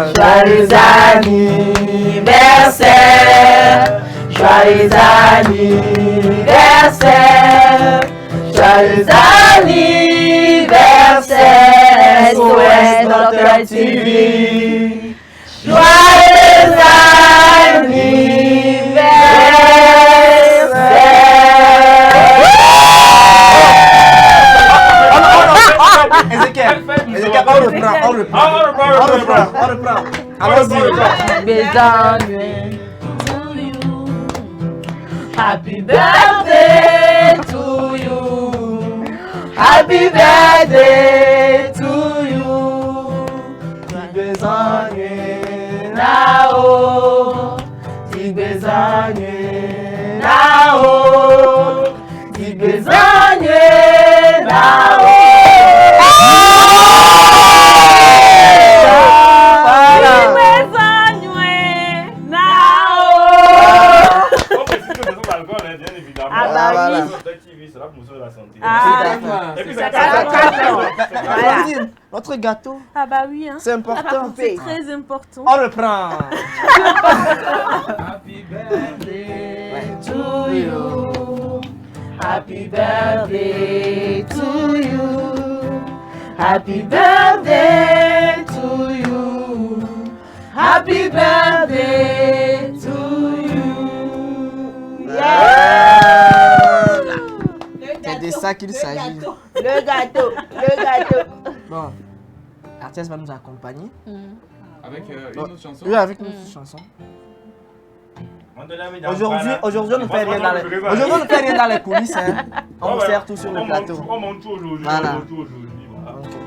joyeux anniversaire, joyeux anniversaire, joyeux anniversaire, SOS Docteur TV. Joyeux anniversaire. Ezekiel, on reprend. Allons-y. Happy birthday to you. Happy birthday to you. Tigbesangue nao. Tigbesangue nao. Tigbesangue nao. Notre gâteau. Ah bah oui, hein. C'est important. C'est très important. On reprend. Happy birthday to you. Happy birthday to you. Happy birthday to you. Happy birthday to you. C'est de ça qu'il s'agit. Le gâteau. Bon, l'artiste va nous accompagner. Avec une autre chanson. Oui, avec une autre chanson. Aujourd'hui, on ne fait rien dans les coulisses. Hein. On sert tout sur le plateau. On monte tout aujourd'hui. Voilà. Okay.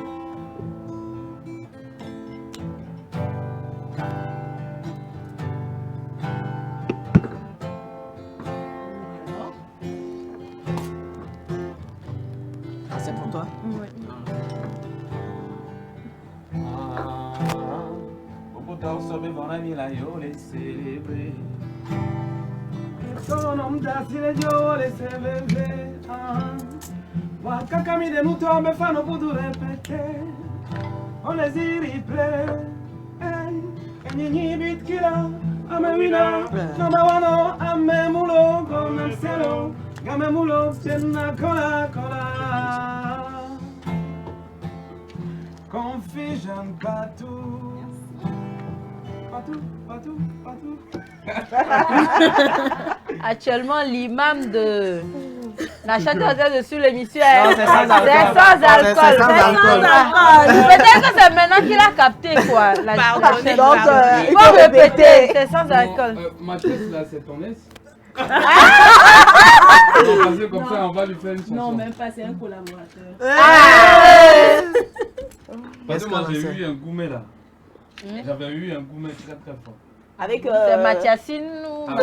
Ah, c'est pour toi? Oui. Wakaka mi de nuto me fano pudu repete. On les irriple. Nyinyi bitkila. Ame wina. Nama wano. Ame mulo. Gome selo. Game mulo. Tiena kola kola. Confusion partout. Partout. Actuellement, l'imam de la chanteuse de sur l'émission. Non, c'est sans alcool. C'est sans alcool. Peut-être que c'est maintenant qu'il a capté quoi. Pardon. Donc, il faut répéter. C'est sans alcool. Ma tête là, c'est ton S. Non, parce que comme ça, on va lui faire une chanson. Non, même pas, c'est un collaborateur. Parce que moi, j'ai eu un gourmet là. J'avais eu un gourmet très fort. Avec c'est Mathiasine ou Non,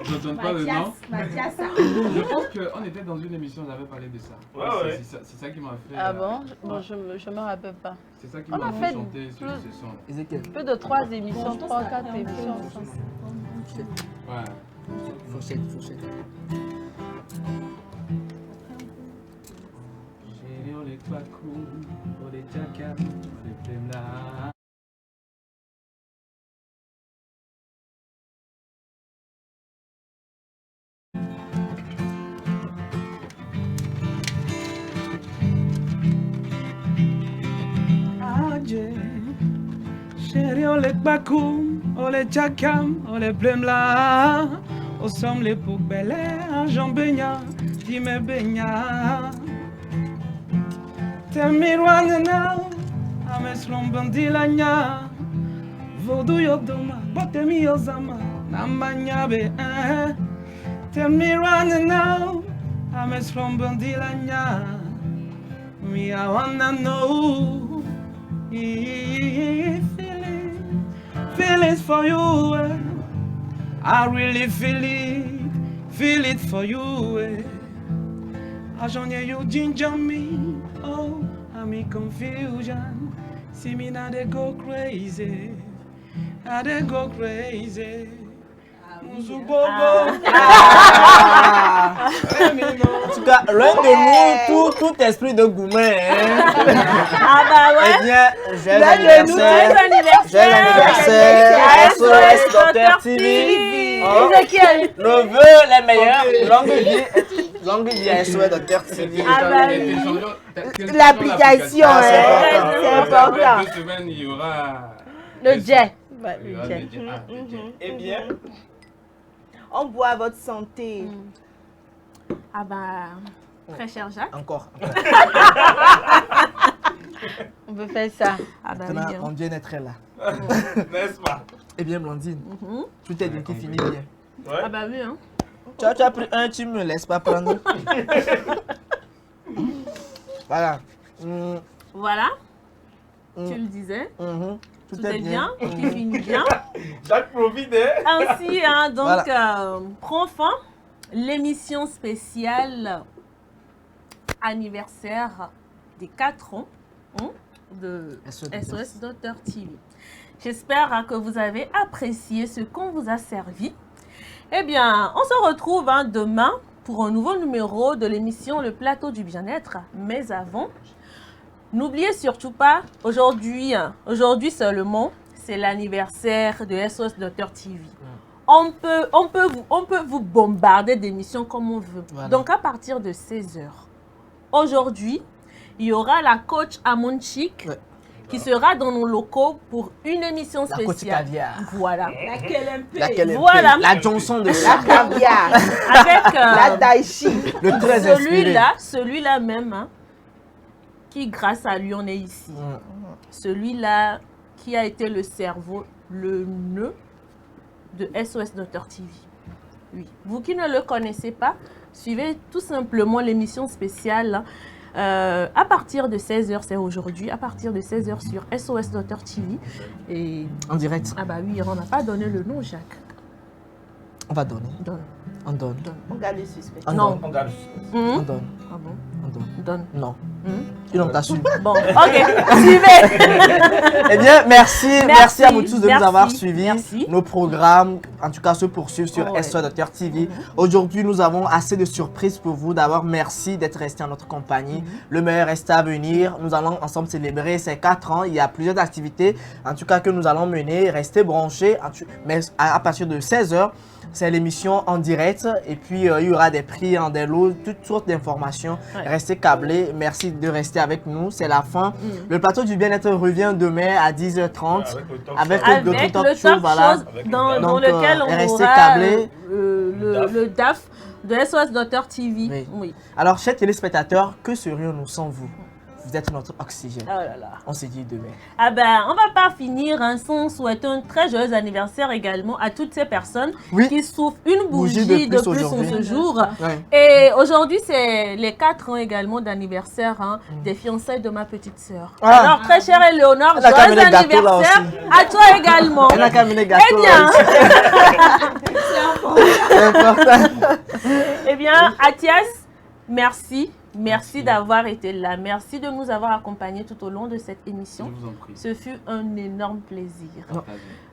je ne donne pas le nom. Je pense qu'on était dans une émission, on avait parlé de ça. Ouais. C'est ça qui m'a fait. Ah bon? Bon, je me rappelle pas. C'est ça qui m'a fait chanter sur ce son. Plus de 3 émissions, 3 ou 4 émissions. Ouais. Fourchette. Chérie, on les bakoum, on les tchakam, on les blemla. Au somme les pour bel air, Jean Beigna, dis-moi Beigna. Te miroir now, ames lombandi lanya. Vodu yodoma, bote mi yozama, namanya be eh. Te miroir now, ames lombandi lanya. Me I wanna know. Feelings for you, I really feel it for you. I don't hear you ginger me, oh, I'm in confusion. See me now they go crazy, now they go crazy. En tout cas, loin de nous, tout esprit de gourmet. Ah bah ouais. Eh bien, joyeux anniversaire à SOS Docteur TV. Oh, nos vœux les meilleurs. Longue vie à SOS Docteur TV. Ah bah oui. L'application, c'est important. Dans 2 semaines, il y aura le jet. Eh bien, on boit à votre santé. Ah bah, très cher Jacques. Encore. On peut faire ça. Ah bah maintenant, oui. mon bien-être est là. N'est-ce pas? Eh bien, Blandine, tout est bien qui finit bien. Ouais. Ah bah oui, hein. Tu as pris un, tu me laisses pas prendre. Voilà. Voilà. Tu le disais. Tout est bien, qui finit bien. Jacques profite, hein? Ainsi, hein, donc, Voilà. prend fin l'émission spéciale anniversaire des 4 ans de SOS Docteur TV. J'espère que vous avez apprécié ce qu'on vous a servi. Eh bien, on se retrouve demain pour un nouveau numéro de l'émission Le Plateau du Bien-être. Mais avant, n'oubliez surtout pas, aujourd'hui seulement, c'est l'anniversaire de SOS Docteur TV. On peut vous bombarder d'émissions comme on veut. Voilà. Donc, à partir de 16h, aujourd'hui, il y aura la coach Amonchik qui sera dans nos locaux pour une émission spéciale. La coach caviar. Voilà. Laquelle MP. Voilà. La Johnson de La caviar. Avec la Daichi. Le très inspiré. celui-là même, qui grâce à lui on est ici. Celui-là qui a été le cerveau, le nœud de SOS Docteur TV. Oui. Vous qui ne le connaissez pas, suivez tout simplement l'émission spéciale à partir de 16h, c'est aujourd'hui, à partir de 16h sur SOS Docteur TV. Et... En direct. Ah bah oui, on n'a pas donné le nom, Jacques. On va donner. On donne. On garde le suspect. Non. On garde. On donne. Ah bon? On donne. Donne. Non. Tu n'en t'assumes. Bon, ok, suivez. Eh bien, merci à vous tous de nous avoir suivis. Merci. Nos programmes, en tout cas, se poursuivent sur SOS Docteur TV. Aujourd'hui, nous avons assez de surprises pour vous. D'abord, merci d'être resté en notre compagnie. Le meilleur reste à venir. Nous allons ensemble célébrer ces 4 ans. Il y a plusieurs activités, en tout cas, que nous allons mener. Restez branchés. Mais à partir de 16h, c'est l'émission en direct. Et puis, il y aura des prix, des lots, toutes sortes d'informations. Restez câblés. Merci de rester avec nous. C'est la fin. Le plateau du bien-être revient demain à 10h30 avec le talk show, voilà. Dans lequel on aura le DAF de SOS Docteur TV. Oui. Alors, chers téléspectateurs, que serions-nous sans vous? Vous êtes notre oxygène. Oh là là. On se dit demain. Ah ben, on va pas finir sans souhaiter un très joyeux anniversaire également à toutes ces personnes qui souffrent une bougie de plus en ce jour. Ouais. Et aujourd'hui, c'est les 4 ans également d'anniversaire des fiançailles de ma petite sœur. Ah. Alors, très chère Éléonore, Elle a joyeux qu'à amener gâteau là anniversaire aussi. à toi également. Elle a qu'à amener gâteau Eh bien, C'est important. eh bien, Athias, merci. Merci d'avoir été là. Merci de nous avoir accompagnés tout au long de cette émission. Je vous en prie. Ce fut un énorme plaisir.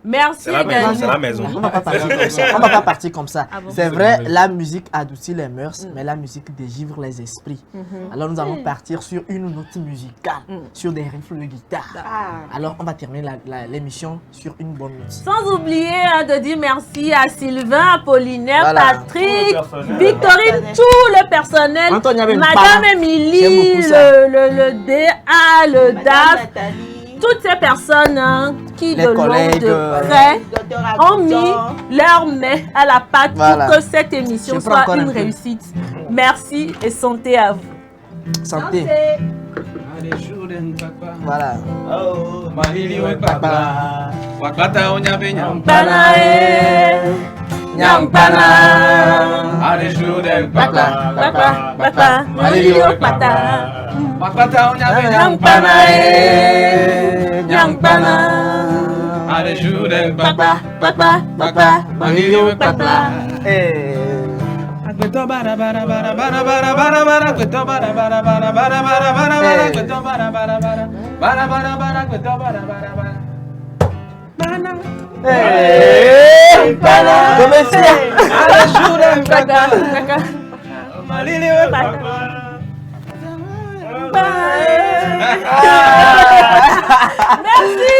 Merci C'est la également. maison, c'est la maison. On ne va pas partir comme ça. On va pas partir comme ça. Ah bon? C'est vrai, la musique adoucit les mœurs, mais la musique dégivre les esprits. Mhm. Alors nous allons partir sur une note musicale, sur des riffs de guitare. Alors on va terminer l'émission sur une bonne note. Sans oublier de dire merci à Sylvain, Apollinaire, Voilà. Patrick, Tout le personnel, Victorine, tout le personnel, Antonia Madame Benpara. Émilie, J'aime beaucoup ça. le DA, le DAF, toutes ces personnes qui Les de loin collègues, de près ont mis leur main à la pâte Voilà. pour que cette émission Je prends soit encore un une peu. réussite. Merci et santé à vous. Santé. Voilà. Merci.